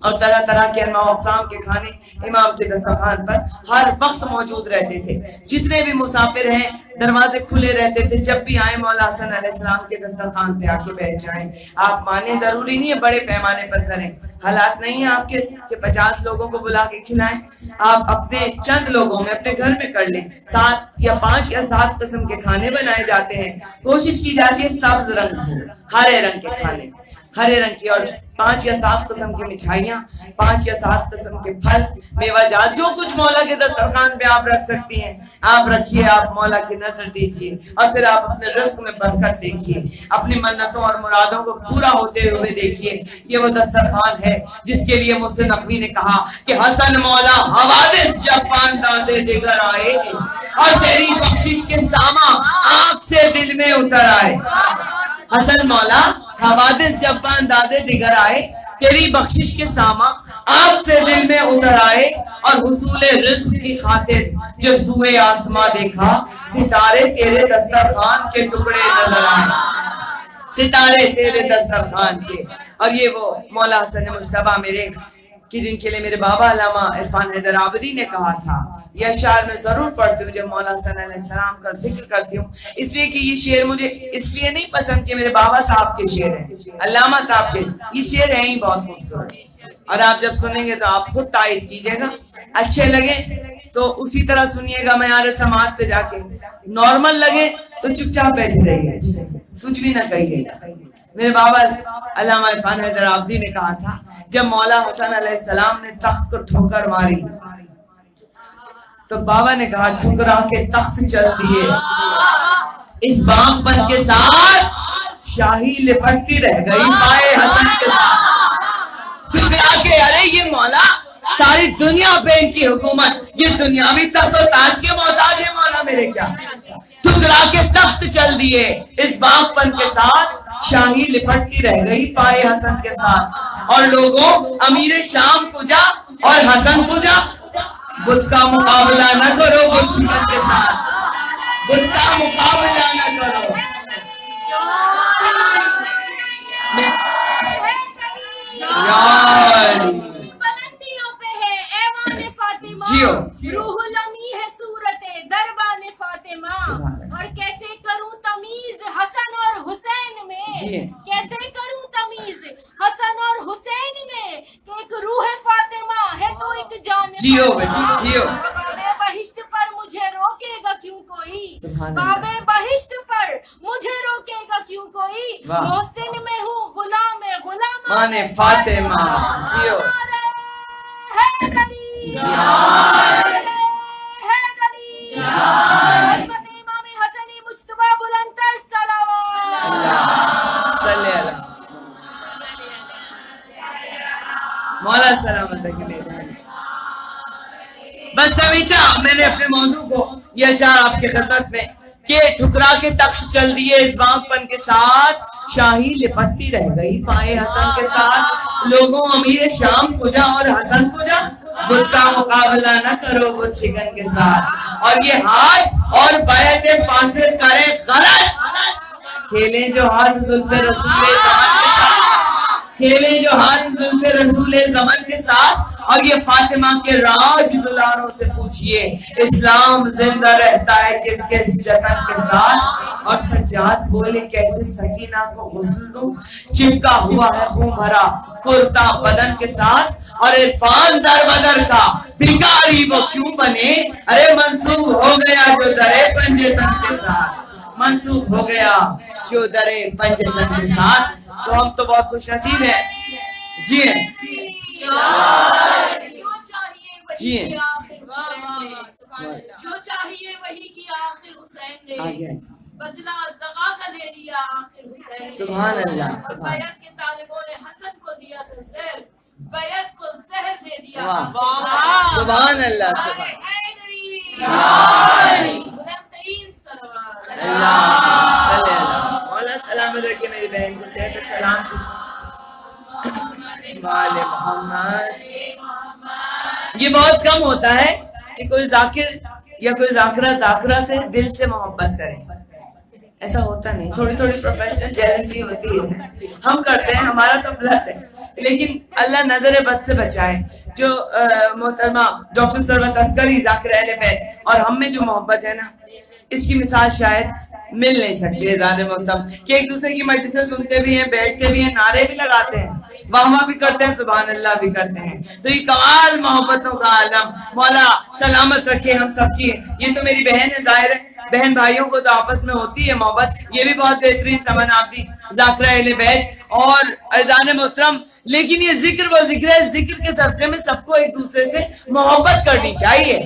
[SPEAKER 1] और तरह तरह के अनवाम के खाने इमाम के दस्तरखान पर हर वक्त मौजूद रहते थे। जितने भी मुसाफिर हैं दरवाजे खुले रहते थे, जब भी आए मौला हसन अलैहिस्सलाम के दस्तरखान पे आके बैठ जाएं। आप माने जरूरी नहीं है बड़े पैमाने पर करें, हालात नहीं है आपके कि 50 लोगों को बुला के खिलाएं, आप अपने चंद लोगों में अपने घर में कर लें। 7 या 5 या 7 किस्म के खाने बनाए जाते हैं, कोशिश की जाती है सब्ज रंग हो, हरे रंग के खाने, हरे रंग की, और 5 या 7 किस्म की मिठाइयाँ, 5 या 7 किस्म के फल मेवाजात, जो कुछ मौला के दस्तरखान पे आप रख सकती हैं आप रखिए, आप मौला की नजर दीजिए, और फिर आप अपने रिस्क में बरकत देखिए, अपनी मन्नतों और मुरादों को पूरा होते हुए देखिए। ये वो दस्तरखान है जिसके लिए मुझसे नकवी ने कहा कि हसन मौला हवादिस जब अंदाज़े दिगर आए, और तेरी बख्शिश के सामा आंख से दिल में उतर आए। हसन मौला हवादिस जब अंदाज़े दिगर आए, तेरी बख्शिश के सामा आंख से दिल में उतर आए, और हुसूले रिज़्क़ की खातिर जो सुए आसमां देखा, सितारे तेरे दस्तरखान के टुकड़े नजर आए, सितारे तेरे दस्तरखान के। और ये वो मौला हसन मुज्तबा मेरे कि जिनके लिए मेरे बाबा अल्लामा इरफान हैदर आबदी ने कहा था, यह शायर मैं जरूर पढ़ती हूँ जब मौला हसन अलैहिस्सलाम का जिक्र करती हूँ, इसलिए कि ये शेर मुझे इसलिए नहीं पसंद कि मेरे बाबा साहब के शेर हैं, अल्लामा साहब के, ये शेर है ही बहुत खूबसूरत, और आप जब सुनेंगे तो आप खुद तायद कीजिएगा, अच्छे लगे तो उसी तरह सुनिएगा मयार समात पे जाके, नॉर्मल लगे तो चुपचाप बैठे रहिए, कुछ भी ना कहिएगा। मेरे बाबा अल्लामा इरफान हैदर आबदी ने कहा था, जब मौला हसन अलैहिस्सलाम ने तख्त को ठोकर मारी तो बाबा ने कहा ठुकरा के तख्त चल दिए, इस बापपन के साथ शाही लिपटती रह गई पाए हसन के साथ, ठुकरा के, अरे ये मौला सारी दुनिया पे इनकी हुकूमत, ये दुनियावी तख्त और ताज के मोहताज है मौला मेरे क्या, ठुकरा के तख्त चल दिए, इस बागपन के साथ शाही लिपटती रह गई पाए हसन के साथ। और लोगों अमीर शाम पूजा और हसन पूजा, बुत का मुकाबला न करो बुत चिकन के साथ, बुत का मुकाबला न करो।
[SPEAKER 2] बुलंदियों पे है ऐवान फातिमा,
[SPEAKER 1] जियो
[SPEAKER 2] रूहुल अमी है सूरते दरबान फातिमा। और कैसे करूं तमीज हसन और हुसैन में, कैसे करूं तमीज हसन और हुसैन में, कि एक रूह फातिमा है तो एक जान।
[SPEAKER 1] जियो बेटी जियो।
[SPEAKER 2] बाबे बहिश्त पर मुझे रोकेगा क्यों कोई, बाबे बहिश्त पर मुझे रोकेगा क्यों कोई, मोहसिन में हूँ गुलाम
[SPEAKER 1] माने फातिमा। जियो मौला सलामत के लिए। बस समीचा मैंने अपने मौजू को यह शार आपकी खिदमत में कि ठुकरा के तख्त चल दिए इस बागपन के साथ, शाही लिपटती रह गई पाए हसन के साथ। लोगों अमीर शाम पूजा और हसन पूजा, बुत का मुकाबला न करो बुत चिकन के साथ। और ये हाथ और बैत फासिल करे गलत, खेलें जो हाथ जुल्फे रसूले ज़मान के साथ, खेलें जो हाथ जुल्फे रसूले ज़मान के साथ। और ये फातिमा के राज दुलारों से पूछिए, इस्लाम जिंदा रहता है किस किस जतन के साथ। और सज्जाद बोले कैसे सकीना को गुस्ल दूं, चिपका हुआ है खून भरा कुर्ता बदन के साथ। और इरफान दर बदर का भिखारी वो क्यों बने, अरे मंसूब हो गया जो दरे पंजेतन के साथ, मंसूब हो गया जो दरे पंजेतन के साथ। तो हम तो बहुत खुश नसीब है जी, जी
[SPEAKER 2] जो चाहिए वही की आखिर हुसैन ने, बदला दगा का ले लिया आखिर हुसैन ने।
[SPEAKER 1] सुभान अल्लाह।
[SPEAKER 2] बैत के तालिबों ने हसन को दिया था जहर, बैत को जहर दे दिया।
[SPEAKER 1] सुभान अल्लाह।
[SPEAKER 2] बुलंदतरीन सलवात
[SPEAKER 1] मौला सलामत रखे मेरी बहन को, सेहत सलाम वाले मोहम्मद। ये बहुत कम होता है कि कोई जाकिर या कोई जाकरा से दिल से मोहब्बत करे, ऐसा होता नहीं। थोड़ी थोड़ी प्रोफेशनल जेलसी होती है, हम करते हैं, हमारा तो ब्लड है, लेकिन अल्लाह नजर बद से बचाए। जो मोहतरमा डॉक्टर सरवत अस्करी जाकिर अहले बैत और हम में जो मोहब्बत है ना, इसकी मिसाल शायद मिल नहीं सकती है। जाने मोहतरम कि एक दूसरे की मजलिसें सुनते भी हैं, बैठते भी हैं, नारे भी लगाते हैं, वाह भी करते हैं, सुभान अल्लाह भी करते हैं। तो ये कमाल मोहब्बतों का आलम, मौला सलामत रखे हम सबकी। ये तो मेरी बहन है, जाहिर है बहन भाइयों को तो आपस में होती है मोहब्बत, ये भी बहुत बेहतरीन समन आपकी जाकिरा अहले बैत और अज़ान मोहतरम। लेकिन ये जिक्र वो जिक्र है, जिक्र के सदक़े में सबको एक दूसरे से मोहब्बत करनी चाहिए।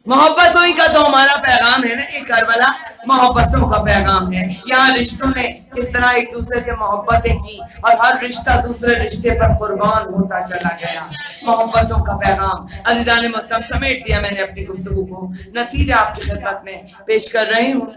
[SPEAKER 1] मोहब्बत हुई का तो हमारा पैगाम है ना, ये करबला मोहब्बतों का पैगाम है। यहाँ रिश्तों ने किस तरह एक दूसरे से मोहब्बतें की और हर रिश्ता दूसरे रिश्ते पर कुर्बान होता चला गया। मोहब्बतों का पैगाम अज़ीज़ान मोहतरम समेट दिया मैंने अपनी गुफ्तगू को। नतीजा आपकी खिदमत में पेश कर रही हूँ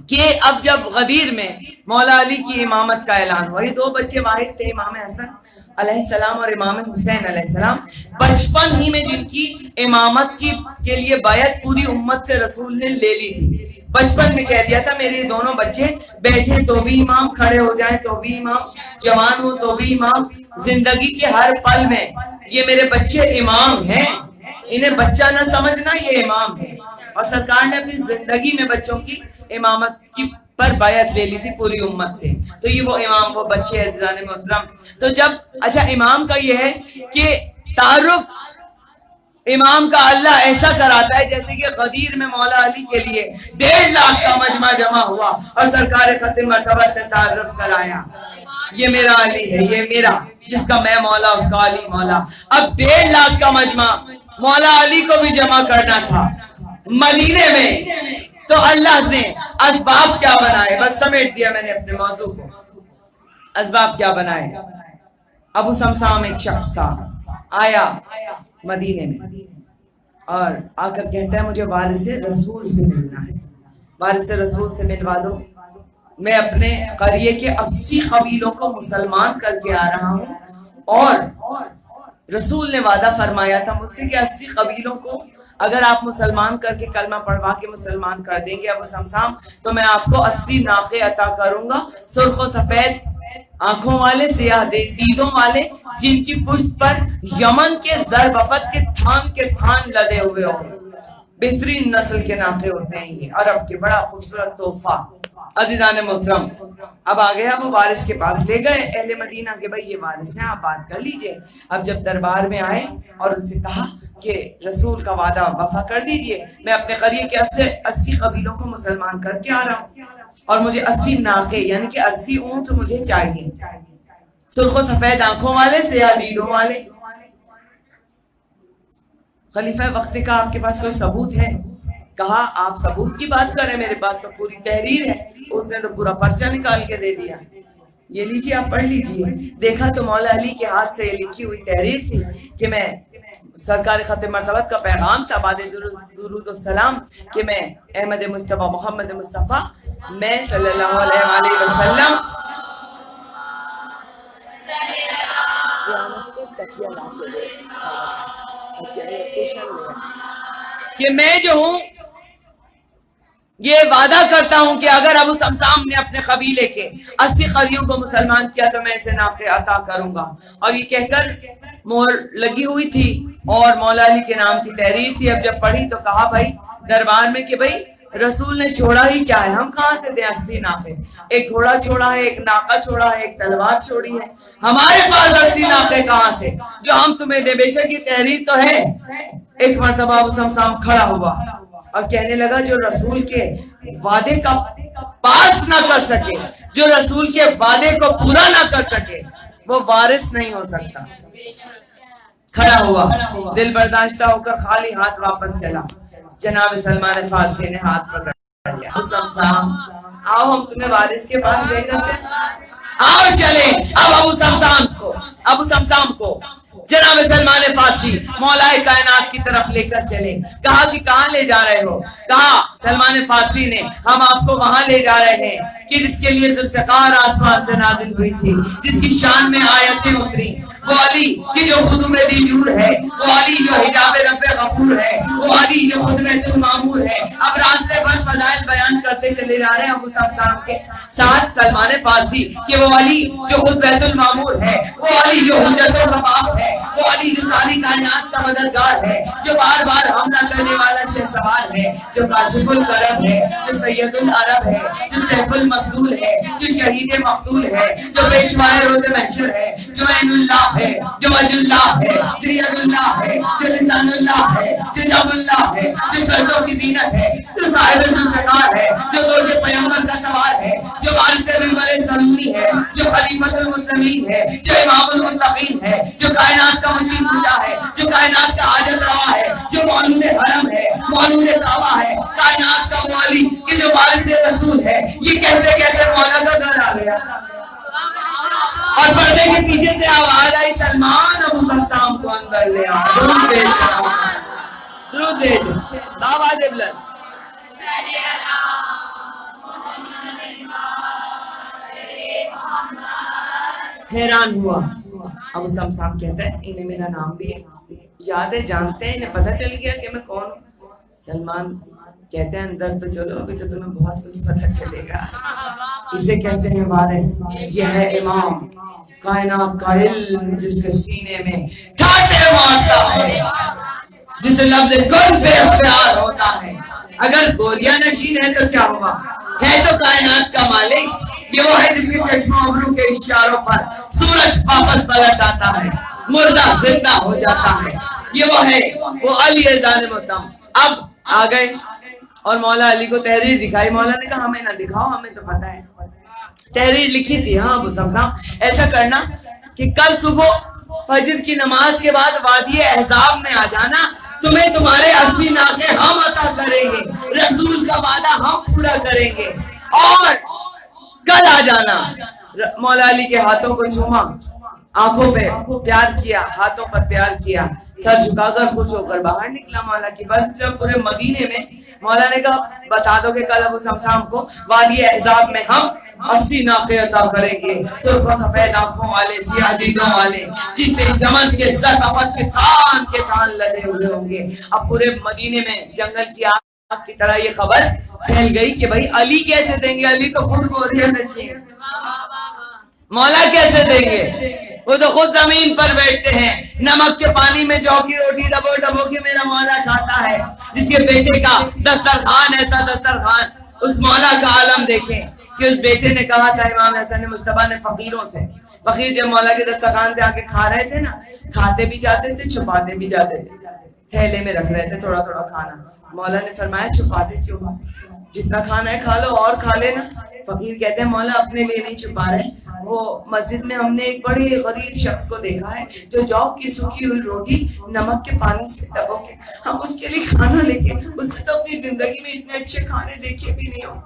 [SPEAKER 1] कि अब जब गदीर में मौला अली की इमामत का ऐलान हुआ, ये दो बच्चे वाहिद थे, इमाम हसन अलैहिस्सलाम और इमाम हुसैन अलैहिस्सलाम, बचपन ही में जिनकी इमामत के लिए बायत पूरी उम्मत से रसूल ने ले ली थी। बचपन में कह दिया था मेरे दोनों बच्चे बैठे तो भी इमाम, खड़े हो जाएं तो भी इमाम, जवान हो तो भी इमाम, जिंदगी के हर पल में ये मेरे बच्चे इमाम हैं, इन्हें बच्चा न समझना, ये इमाम है। और सरकार ने अपनी जिंदगी में बच्चों की इमामत की पर बायत ले ली थी पूरी उम्मत से। तो ये वो इमाम वो बच्चे हैं अज़ीज़ान मोहतरम। तो जब अच्छा इमाम का ये है कि तारुफ इमाम का अल्लाह ऐसा कराता है जैसे कि गदीर में मौला अली के लिए 1.5 लाख का मजमा जमा हुआ और सरकार खत्म मर्तबा ने तारुफ कराया, ये मेरा अली है, ये मेरा, जिसका मैं मौला उसका अली मौला। अब 1.5 लाख का मजमा मौला अली को भी जमा करना था मदीने में, तो अल्लाह ने असबाब क्या बनाए, बस समेट दिया मैंने अपने मौजू को। असबाब क्या बनाए, अबू समसाम एक शख्स था, आया मदीने में और आकर कहता है मुझे वारिस रसूल से मिलना है। वारिस रसूल से मिलवा दो, मैं अपने करिए के 80 कबीलों को मुसलमान करके आ रहा हूँ, और रसूल ने वादा फरमाया था मुझसे कि 80 कबीलों को अगर आप मुसलमान करके कलमा पढ़वा के मुसलमान कर देंगे अबू समसाम, तो मैं आपको 80 नाके अता करूंगा, सुर्ख सफेद आंखों वाले, सियाह दीदों वाले, जिनकी पुष्ट पर यमन के ज़रबफत के थान लदे हुए होंगे। बेहतरीन नस्ल के नाके होते हैं ये, अरब के, बड़ा खूबसूरत तोहफा। अजीजान मोहतरम, अब आ गया वो वारिस के पास, ले गए अहले मदीना के, भाई ये वारिस हैं, आप बात कर लीजिए। अब जब दरबार में आए और उनसे कहा कि रसूल का वादा वफा कर दीजिए, मैं अपने करीब के 80 कबीलों को मुसलमान करके आ रहा हूँ, और मुझे 80 नाके यानी कि 80 ऊंट मुझे चाहिए, सुर्ख सफेद आंखों वाले, सियाह दीदों वाले। खलीफा वक्त का आपके पास कोई सबूत है? कहा आप सबूत की बात करें, मेरे पास तो पूरी तहरीर है। उसने तो पूरा पर्चा निकाल के दे दिया, ये लीजिए आप पढ़ लीजिए। देखा तो मौला अली के हाथ से ये लिखी हुई तहरीर थी कि मैं सरकार खत मर्तबत का पैगाम था बाद दुरूद व सलाम कि मैं अहमद मुस्तफ़ा मोहम्मद मुस्तफ़ा मैं सल्लल्लाहु अलैहि वसल्लम कि मैं जो हूं ये वादा करता हूं कि अगर अबू समसाम ने अपने कबीले के 80 करियों को मुसलमान किया तो मैं इसे नाके अता करूंगा। और ये कहकर मोहर लगी हुई थी और मौला अली के नाम की तहरीर थी। अब जब पढ़ी तो कहा भाई दरबार में कि भाई रसूल ने छोड़ा ही क्या है, हम कहां से दें 80 नाके? एक घोड़ा छोड़ा है, एक नाका छोड़ा है, एक तलवार छोड़ी है, हमारे पास 80 नाके कहां से जो हम तुम्हें दे? बेशक ये तहरीर तो है। एक मर्तबा अबू समसाम खड़ा हुआ और कहने लगा जो रसूल के वादे का पास ना कर सके, जो रसूल के वादे को पूरा ना कर सके, वो वारिस नहीं हो सकता। खड़ा हुआ, दिल बर्दाश्ता होकर खाली हाथ वापस चला। जनाब सलमान फारसी ने हाथ पकड़ लिया। अबू समसाम आओ हम तुम्हें वारिस के पास लेकर चले, आओ चले। अब अबू समसाम को जनाब सलमान फारसी मौलाए कायनात की तरफ लेकर चले। कहा कि कहां ले जा रहे हो? कहा सलमान फारसी ने हम आपको वहां ले जा रहे हैं कि जिसके लिए जुल्फ़िकार आसमान से नाज़िल हुई थी, जिसकी शान में आयतें उतरी, वो अली की जो खुद में दीजूर है, वो अली जो हिजाब रब्बे गफूर है, वो अली जो खुद बैतुल मामूर है। अब रास्ते पर फज़ाइल बयान करते चले जा रहे हैं अबू समसाम के साथ सलमान फारसी कि वो अली जो खुद बैतुल मामूर है, वो अली जो हुज्जतुल बाब है, वो अली जो सारी कायनात का मददगार है, जो बार बार हमला करने वाला शहसवार है, जो काशिफुल करब है, जो सैयदुल अरब है, जो सैफुल मसलूल है, जो शहीद मखतूल है, जो पेशवाए रोज़े महशर है, जो ऐनुल्लाह है, जो वजुल्लाह है, जो यदुल्लाह है, जो लिसानुल्लाह है, जो जबुल्लाह है, जो सर्दों की ज़ीनत है, जो साहिबुल ज़ुल्फ़िकार है, जो दोष पैगंबर का सवार है, जो वारिस मिंबर सलूनी है, जो खलीफतुल मुस्लिमीन है, जो इमामुल मुत्तकीन है, जो कायनात का मुजीब खुदा है, जो कायनात का हाजत रवा है, जो मौलूद हरम है, मौलूद काबा है, कायनात का वाली कि जो वारिस रसूल है। ये कहते कहते मौला का घर आ गया और पर्दे के पीछे से आवाज आई सलमान अबू समसाम को अंदर ले आओ। आवाज बुलंद। हैरान हुआ अबू समसाम कहता है इन्हें मेरा नाम भी याद है, जानते हैं, इन्हें पता चल गया कि मैं कौन हूँ। सलमान कहते हैं अंदर तो चलो, अभी तो तुम्हें बहुत कुछ पता चलेगा। इसे कहते हैं वारिस, यह है इमाम कायनात का इल्म जिसके सीने में ठाटे मारता है, जिसे लफ्ज़ कुन पे इख्तियार होता है। अगर गोलियां नशीन है तो क्या हुआ? है तो कायनात का मालिक। ये वो है जिसके चश्मा अबरू के इशारों पर सूरज वापस पलट आता है, मुर्दा जिंदा हो जाता है। ये वो है, वो अली जाने मोहतरम। अब आ गए और मौला अली को तहरीर दिखाई। मौला ने कहा हमें ना दिखाओ, हमें तो पता है, तहरीर लिखी थी। हाँ अबू समसाम ऐसा करना कि कल सुबह फजर की नमाज के बाद वादी अहज़ाब में आ जाना, तुम्हें तुम्हारे 80 नाके हम अता करेंगे, रसूल का वादा हम पूरा करेंगे, और कल आ जाना। मौला अली के हाथों को चूमा, आंखों पे प्यार किया, हाथों पर प्यार किया, सर झुकाकर खुश होकर बाहर निकला मौला की। बस जब पूरे मदीने में मौला ने कहा बता दो कि कल अबू समसाम को वादी अहज़ाब में हम 80 नाक़े अता करेंगे, सुर्ख और सफेद आंखों वाले, सियाह दीदों वाले, जिन पे जमल के ज़ख़ावत के थान लदे हुए होंगे। अब पूरे मदीने में जंगल की आग की तरह ये खबर फैल गई कि भाई अली कैसे देंगे, अली तो खुद बोरियत नशीं, मौला कैसे देंगे, वो तो खुद जमीन पर बैठते हैं, नमक के पानी में जौ की रोटी डबो डबो के मेरा मौला खाता है, जिसके बेटे का दस्तरखान ऐसा दस्तरखान। उस मौला का आलम देखें कि उस बेटे ने कहा था इमाम हसन मुज्तबा ने फकीरों से, फकीर जब मौला के दस्तरखान पे आके खा रहे थे ना, खाते भी जाते थे छुपाते भी जाते थे, थैले में रख रहे थे थोड़ा थोड़ा खाना। मौला ने फरमाया छुपाते क्यों, जितना खाना है खा लो और खा लेना। फकीर कहते हैं मौला अपने लिए नहीं छुपा रहे, वो मस्जिद में हमने एक बड़े गरीब शख्स को देखा है जो जौ की सूखी हुई रोटी नमक के पानी से दबो के हम उसके लिए खाना लेके, उसने तो अपनी जिंदगी में इतने अच्छे खाने देखे भी नहीं हो।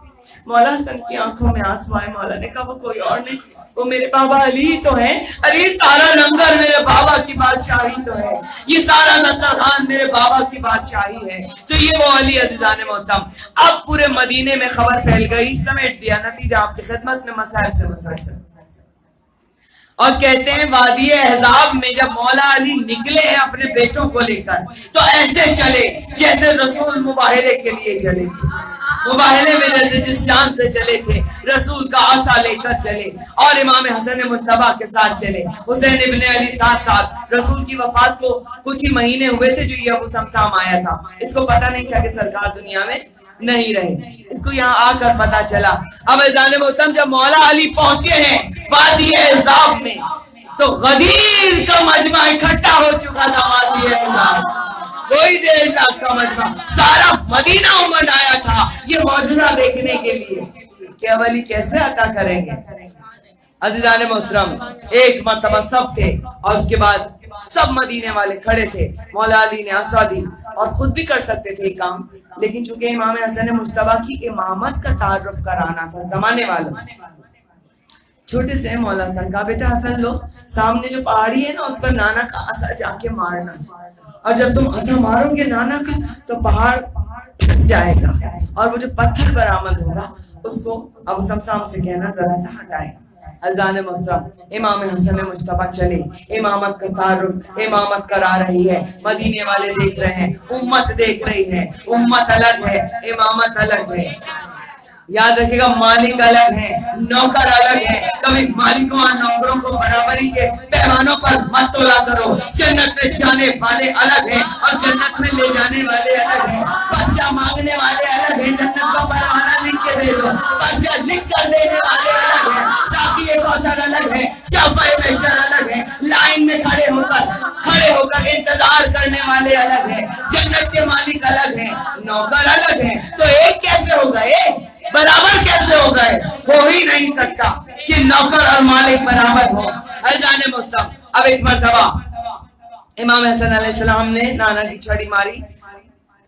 [SPEAKER 1] मौला हसन की आंखों में आंसू आए। मौला ने कहा वो कोई और नहीं, वो मेरे बाबा अली तो है। अरे सारा लंगर मेरे बाबा की बादशाही तो है, ये सारा दस्तरखान मेरे बाबा की बादशाही है, तो ये वो अली अज़ीज़ान मोहतरम। अब पूरे मदीने में खबर फैल गई, समेट दिया, नतीजा आपकी खिदमत में मसाइब से मुसलसल। और कहते हैं वादी अहज़ाब में जब मौला अली निकले हैं अपने बेटों को लेकर, तो ऐसे चले जैसे रसूल मुबाहले के लिए चले, मुबाहले में जैसे जिस शान से चले थे, रसूल का आसा लेकर चले और इमाम हसन मुज्तबा के साथ चले, हुसैन इब्ने अली साथ साथ। रसूल की वफात को कुछ ही महीने हुए थे जो ये अबू समसाम आया था, इसको पता नहीं था कि सरकार दुनिया में नहीं रहे, इसको यहाँ आकर पता चला। अब अज़ान मोहतरम जब मौला अली पहुंचे हैं वादी अहज़ाब में, तो गदीर का मजमा इकट्ठा हो चुका था। वादी अहज़ाब कोई 1.5 लाख का मजमा, सारा मदीना उमड़ आया था ये मौजूदा देखने के लिए कि अब अली कैसे अता करेंगे। अज़ीज़ान मोहतरम एक मर्तबा सब थे और उसके बाद सब मदीने वाले खड़े थे। मौला अली ने आसा दी और खुद भी कर सकते थे काम, लेकिन चूंकि इमाम हसन मुज्तबा की इमामत का तारुफ कराना था जमाने वालों, छोटे से मौला हसन का बेटा हसन लो, सामने जो पहाड़ी है ना उस पर नाना का असर जाके मारना, और जब तुम असर मारोगे नाना का तो पहाड़ फट जाएगा और वो जो पत्थर बरामद होगा उसको अबू समसाम से कहना जरा सा हटाए। अज़ान मोहतरम इमाम हसन मुज्तबा चले, इमामत का तारुफ इमामत करा रही है, मदीने वाले देख रहे हैं, उम्मत देख रही है, उम्मत अलग है, इमामत अलग है। याद रखिएगा मालिक अलग है, नौकर अलग है, कभी मालिकों और नौकरों को बराबरी के पैमानों पर मत तोला करो। जन्नत में जाने वाले अलग हैं और जन्नत में ले जाने वाले अलग हैं। बच्चा मांगने वाले अलग हैं, जन्नत का परवाना लिख के दे दो, बच्चा लिख कर देने वाले अलग हैं, साकी एक कौसर अलग है, शाफ़ाए महशर अलग है, लाइन में खड़े होकर इंतजार करने वाले अलग हैं, जन्नत के मालिक अलग हैं, नौकर अलग हैं, तो एक कैसे हो गए, बराबर कैसे हो गए? हो ही नहीं सकता कि नौकर और मालिक बराबर हो। अज़ान मोहतरम अब एक मर्तबा इमाम हसन अलैहिस्सलाम ने नाना की छड़ी मारी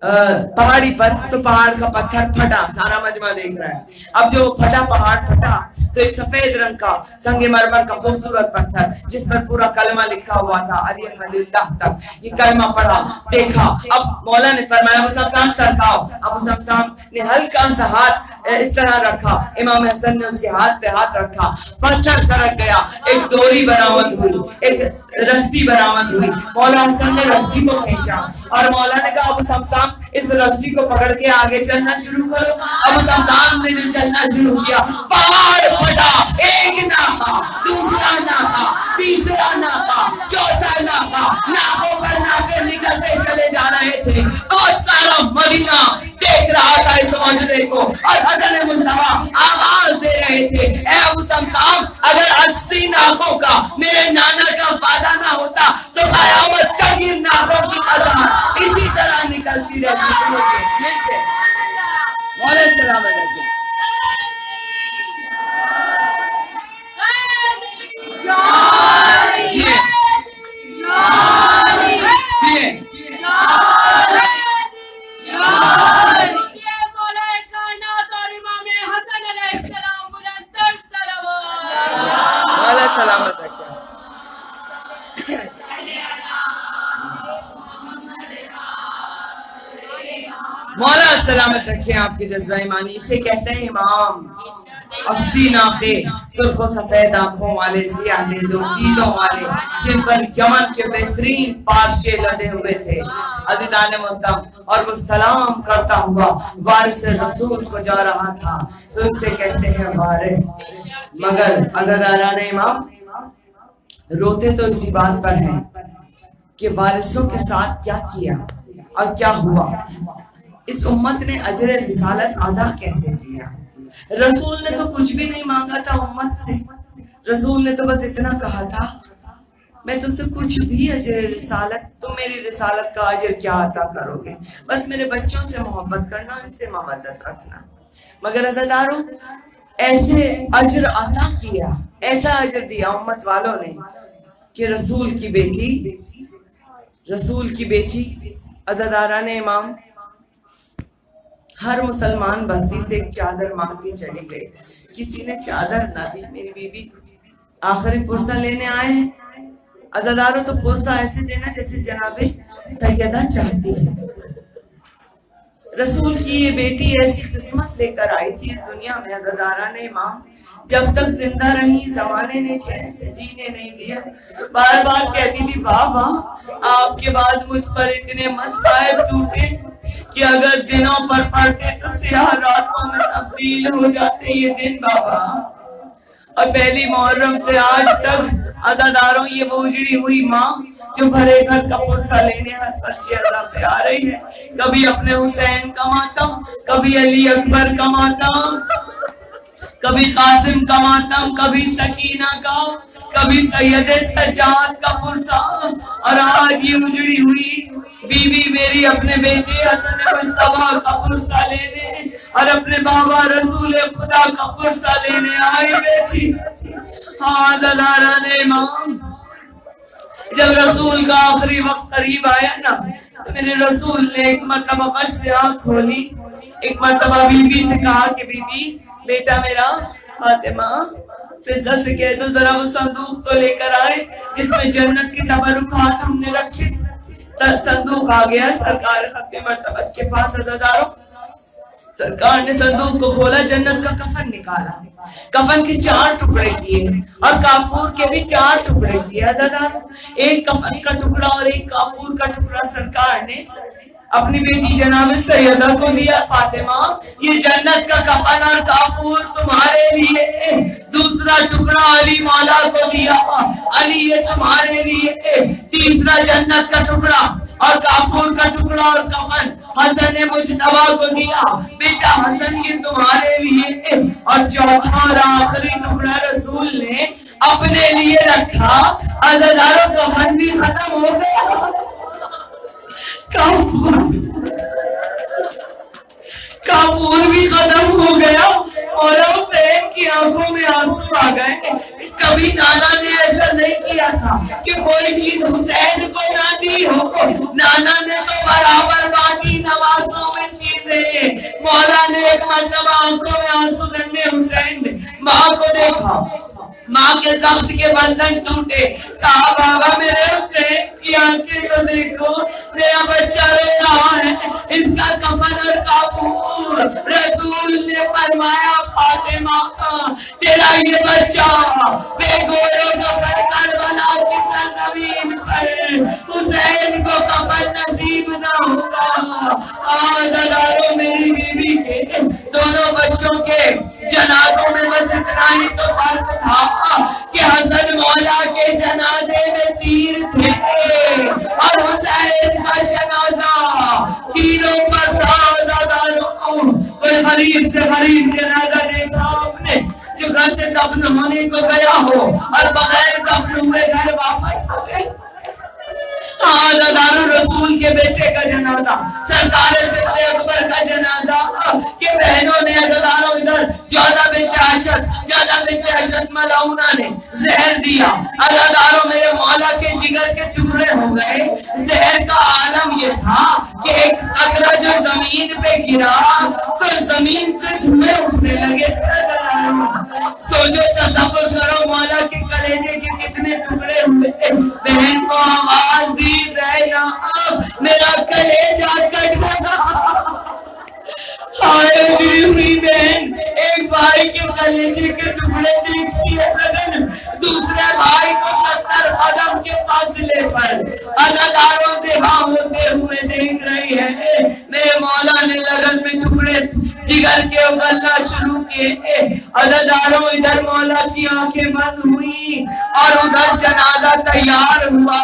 [SPEAKER 1] पहाड़ी पर, तो पहाड़ का पत्थर फटा, सारा मजमा देख रहा है। अब जो फटा पहाड़ फटा तो एक सफेद रंग का संगे मरमर का खूबसूरत पत्थर जिस पर पूरा कलमा लिखा हुआ था अलियन वलील्लाह तक, ये कलमा पढ़ा, देखा। अब मौला ने फरमाया अबू समसाम सरकाओ। अबू समसाम ने हल्का सा हाथ इस तरह रखा, इमाम हसन ने उसके हाथ पे हाथ रखा, पत्थर सरक गया, एक डोरी बरामद हुई, एक रस्सी बरामद हुई। मौला हसन ने रस्सी को खींचा और मौला ने कहा अबू समसाम इस रस्सी को पकड़ के आगे चलना शुरू करो। अबू समसाम ने जो चलना शुरू किया, पहाड़ फटा, एक नाका, दूसरा नाका, तीसरा नाका, चौथा नाका, नाकों पर नाके निकलते चले जा रहे थे और सारा मदीना देख रहा था इस मौजूदे को। और हसन मुज्तबा आवाज दे रहे थे, ए अबू समसाम अगर 80 नाकों का मेरे नाना का वादा ना होता तो कयामत तक इन नाकों की कतार इसी तरह निकलती रहती। सलामत रखे आपके जज्बा ईमानी। इसे कहते हैं इमाम। अस्सी नाके, सुर्ख सफेद आंखों वाले, सियाह दीदों वाले, जिन पर यमन के बेहतरीन पारशे लदे हुए थे अज़ीज़ान मोहतरम, और वो सलाम करता हुआ वारिस रसूल को जा रहा था, तो उसे कहते हैं वारिस। मगर अज़ादारान इमाम रोते तो इसी बात पर हैं कि वारिसों के साथ क्या किया और क्या हुआ। इस उम्मत ने अजर रिसालत अदा कैसे किया। रसूल ने तो कुछ भी नहीं मांगा था उम्मत से। रसूल ने तो बस इतना कहा था, मैं तुमसे कुछ भी अजर रिसालत, तुम मेरी रिसालत का अजर क्या अता करोगे, बस मेरे बच्चों से मोहब्बत करना, इनसे मवद्दत रखना। मगर अज़ादारों ऐसे अजर अता किया, ऐसा अजर दिया उम्मत वालों ने कि रसूल की बेटी अज़ादारान इमाम हर मुसलमान बस्ती से एक चादर मांगती चली गई। किसी ने चादर ना दी। मेरी बीबी आखिरी पुरसा लेने आए हैं। अज़ादारों तो पुरसा ऐसे देना जैसे जनाबे सैयदा चाहती है। रसूल की ये बेटी ऐसी किस्मत लेकर आई थी इस दुनिया में। अज़ादारान इमाम जब तक जिंदा रही जमाने ने चैन से जीने नहीं दिया। बार बार कहती थी, बाबा आपके बाद मुझ पर इतने मसाइब टूटे कि अगर दिनों पर पढ़ते तो सियाह रातों में तब्दील हो जाते ये दिन बाबा। और पहली मुहर्रम से आज तक अज़ादारों ये वो उजड़ी हुई माँ जो भरे घर का पुरसा लेने हर फर्श अज़ा पे आ रही है। कभी अपने हुसैन का मातम, कभी अली अकबर का मातम, कभी कासिम का मातम, कभी सकीना का, कभी सैयदे सज्जाद का पुरसा, और आज ये उजड़ी हुई बीवी मेरी अपने बेटे हसन मुश्तबा का पुरसा लेने और अपने बाबा रसूल खुदा का पुरसा लेने आई बेटी। हाँ अज़ादारान इमाम जब रसूल का आखिरी वक्त करीब आया ना, तो मेरे रसूल ने एक मरतबा बस से आँख खोली, एक मरतबा बीबी से कहा कि बीबी बेटा मेरा फातिमा फिजा से कह दो जरा वो संदूक तो लेकर आए जिसमें जन्नत के तबरुखात हमने रखे। संदूक आ गया सरकार खत्म मरतबत के पास। अज़ादारों सरकार ने संदूक को खोला, जन्नत का कफन निकाला, कफन के 4 टुकड़े किए और काफूर के भी 4 टुकड़े किए। अज़ादारों एक कफन का टुकड़ा और एक काफूर का टुकड़ा सरकार ने अपनी बेटी जनाब सैयदा को दिया। फातिमा ये जन्नत का कफन और काफूर तुम्हारे लिए, दूसरा टुकड़ा अली मौला को दिया, अली ये तुम्हारे लिए, तीसरा जन्नत का टुकड़ा और काफूर का टुकड़ा और कफन हसन मुज्तबा को दिया, बेटा हसन ये तुम्हारे लिए, और चौथा और आखिरी टुकड़ा रसूल ने अपने लिए रखा। अज़ादारों कफन भी खत्म हो गया, काफूर भी खत्म हो गया और हुसैन की आंखों में आंसू आ गए। कभी नाना ने ऐसा नहीं किया था कि कोई चीज हुसैन को ना दी हो। नाना ने तो बराबर बांटी नवाजों में चीजें। मौला ने एक मरतबा आंखों में आंसू रंगे हुसैन ने माँ को देखा, माँ के जब्त के बंधन टूटे, कहा बाबा मेरे हुसैन की आंखें तो देखो, मेरा बच्चा रो रहा है, इसका कफन और काफूर। रसूल ने फरमाया फातिमा तेरा ये बच्चा बेगोरो कफन करबला की सरजमीन पर हुसैन को कफन नसीब ना होगा। अज़ादारों मेरी बीवी के दोनों बच्चों के जनाजों में बस इतना ही तो फर्क था कि हसन मौला के जनाजे में तीर थे और हुसैन का जनाजा तीरों पर था। कोई गरीब से गरीब जनाजा देखा आपने जो घर से दफन होने को गया हो और बगैर दफन हुए घर वापस आ गए? रसूल के बेटे का जनाजा, सरकार सिद्दीक़ अकबर का जनाजा, के बहनों ने अज़ादारों इधर ज्यादा बिन्ते अशद मलाउना ने जहर दिया। अज़ादारों मेरे मौला के जिगर के टुकड़े हो गए। जहर का आलम ये था कि एक कतरा जो जमीन पे गिरा तो जमीन से धुएं उठने लगे। सोचो तसव्वुर करो मौला के कलेजे के कितने टुकड़े हुए। बहन को आवाज दी ज़ैनब मेरा कलेजा कट गया। टुकड़े देखती है लगन, दूसरे भाई को 70 कदम के फासले पर अज़ादारों से होते हुए देख रही है। मेरे मौला ने लगन में टुकड़े जिगर के उगलना शुरू किए। अज़ादारों इधर मौला की आंखें बंद हुई और उधर जनाजा तैयार हुआ,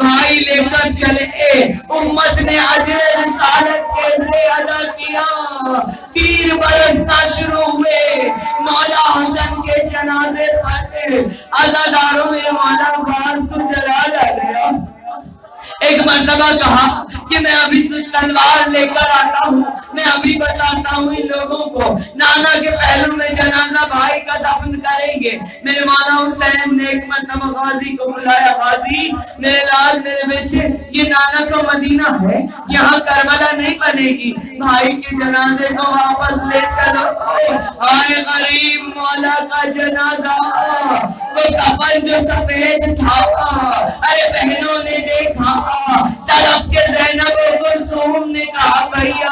[SPEAKER 1] भाई लेकर चले। उम्मत ने अजर रिसालत कैसे अदा किया, 3 बरसना शुरू हुए मौला हसन के जनाजे पर। अज़ादारों में मौला अब्बास को जला गया। एक मर्तबा कहा कि मैं अभी तलवार लेकर आता हूँ, मैं अभी बताता हूँ इन लोगों को। नाना के पहलू में जनाजा भाई का दफन करेंगे। मेरे मौला हुसैन ने एक मर्तबा गाजी को बुलाया, गाजी मेरे लाल मेरे बच्चे, ये नाना का मदीना है, यहाँ करबला नहीं बनेगी, भाई के जनाजे को वापस ले चलो। आए गरीब मौला का जनाजा, वो कफन जो सफेद था, अरे बहनों ने देखा, तड़प के ज़ैनब कुलसूम ने कहा भैया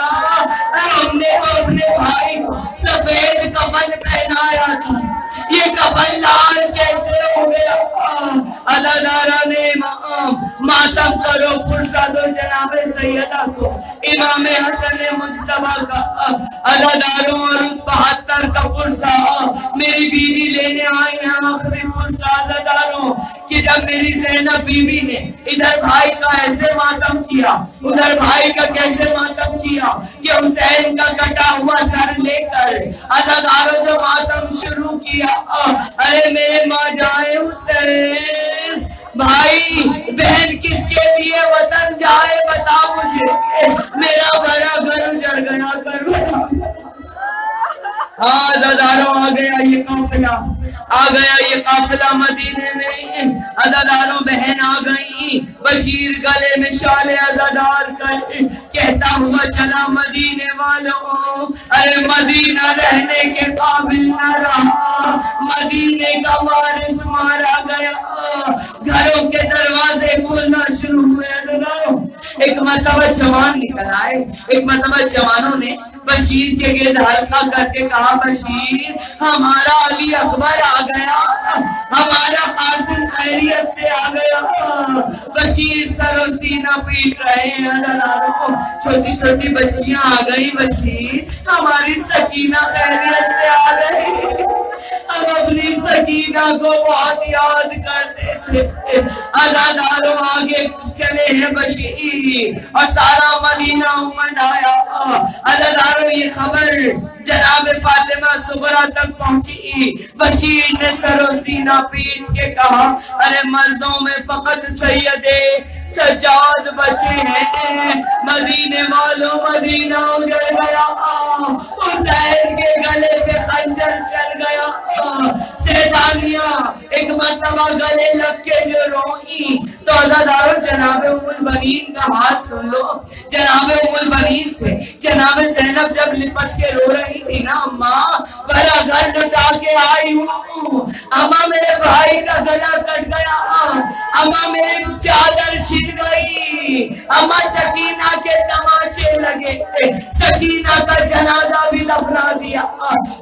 [SPEAKER 1] हमने तो अपने भाई को सफेद कफन पहनाया था, ये कफन लाल कैसे हो गया। अज़ादारा ने मातम करो, पुरसा दो जनाबे सैयदा को, इमाम हसन मुज्तबा का। अज़ादारों और उस 72 का पुरसा मेरी बीवी लेने आई है, आखिरी पुरसा अज़ादारों कि जब मेरी ज़ैनब बीवी ने इधर भाई का ऐसे मातम किया, उधर भाई का कैसे मातम किया कि हुसैन का कटा हुआ सर लेकर अज़ादारों जो मातम शुरू किया। अरे मेरे माँ जाए हुसैन, भाई बहन किसके लिए वतन जाए बता मुझे, मेरा भरा घर उजड़ गया कर। अज़ादारों आ गया ये काफिला, आ गया ये काफिला मदीने में। अज़ादारों बहन आ गई, बशीर गले में शाले अज़ादार कर कहता हुआ चला मदीने वालों, अरे मदीना रहने के काबिल न रहा, मदीने का वारिस मारा गया। घरों के दरवाजे खोलना शुरू हुए। अज़ादारों एक मरतबा जवान निकल आए, एक मरतबा जवानों ने बशीर के गिर्द हल्का करके कहा, बशीर हमारा अली अकबर आ गया, हमारा कासिम खैरियत से आ गया। बशीर सरो सीना पीट रहे हैं, छोटी छोटी बच्चियां आ गई, बशीर हमारी सकीना खैरियत से आ गई। हम अपनी सकीना को बहुत याद करते थे। अज़ादारों आगे चले हैं बशीर और सारा मदीना उमड़ आया। अज़ादारों ये खबर जनाब फातिमा सुगरा तक पहुंची। बशीर ने सरो सीना पीट के कहा, अरे मर्दों में फकत सैयदे सज्जाद बचे हैं, मदीने वालों मदीना उजड़ गया, हुसैन के गले पे खंजर चल गया। सैदानिया एक मरतबा गले लग के जो रोई तो अज़ादारों जनाबे उम्मुल बनीन का हाल सुन लो। जनाबे उम्मुल बनीन से जनाबे ज़ैनब जब लिपट के रो रही थी ना, अम्मा बड़ा घर लुटा के आई हूँ, अम्मा मेरे भाई का गला कट गया, अम्मा मेरी चादर छिन गई, अम्मा सकीना के तमाचे लगे, सकीना का जनाजा भी दफना दिया।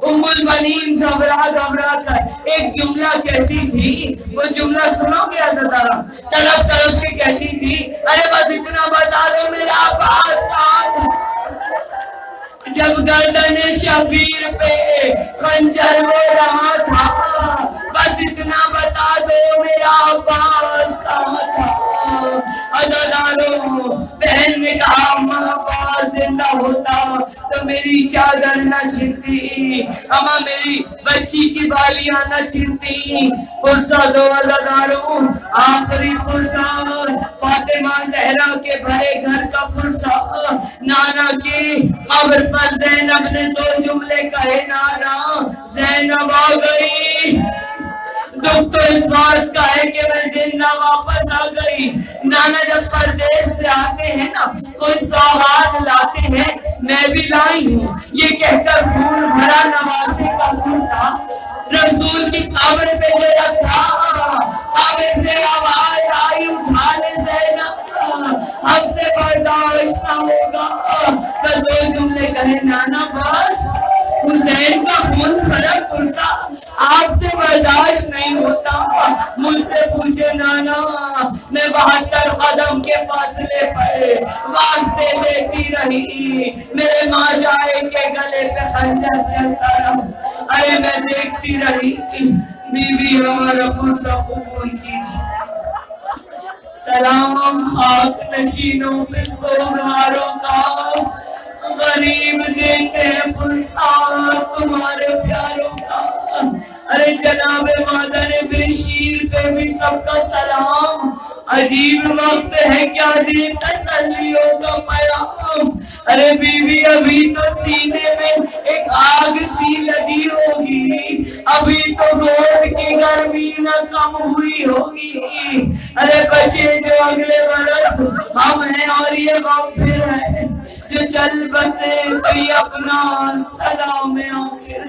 [SPEAKER 1] उम्मुल बनीन घबरा घबरा कर एक जुमला कहती थी, वो जुमला सुनोगे अज़ादारा, तड़प तड़प के कहती थी, अरे बस इतना बता दो मेरा अब्बास कहाँ था। जब गर्दन शबीर पे खंजर हो रहा था, बस इतना बता दो मेरा अब्बास कहाँ था। अज़ादारों बहन ने कहा, अम्मा अब्बास जिंदा होता तो मेरी चादर न छिनती, अम्मा मेरी बच्ची की बालियां न छिनती। पुरसा दो अज़ादारों, आखिरी पुरसा फातिमा ज़हरा के भरे घर का पुरसा। नाना की कब्र पर ज़ैनब ने 2 जुमले कहे, नाना ज़ैनब आ गई, दुख तो इस बात का है कि मैं जिंदा वापस आ गई। नाना जब परदेश से आते हैं ना, कोई सौगात लाते हैं, मैं भी लाई हूँ, ये कहकर फूल भरा नवासी का कुर्ता रसूल की कब्र पे जो रखा, कब्र से आवाज आई, उठा ले ज़ैनब, हमसे बर्दाश्त न होगा। तो 2 जुमले कहे, नाना बस हुसैन का खून भरा कुर्ता मुझसे पूछे नाना मैं 72 कदम के फासले पर वास्ते लेती रही, मेरे माँ जाए के गले पे खंजर चलता रहा। अरे मैं देखती रही कि बीवी हमारा पुरसा कबूल कीजिए। सलाम खाक नशीनों पे सोनारों का, गरीब देते हैं पुरस्कार तुम्हारे प्यारों का। अरे जनाब मादन बेशीर पे भी सबका सलाम, अजीब वक्त है क्या दे तसल्लियों का पैगाम। अरे बीवी अभी तो सीने में एक आग सी लगी होगी, अभी तो गोद की गर्मी न कम हुई होगी। अरे बचे जो अगले बरस हम हैं और ये गम फिर है जो चल बसे कोई अपना सलाम आखिर।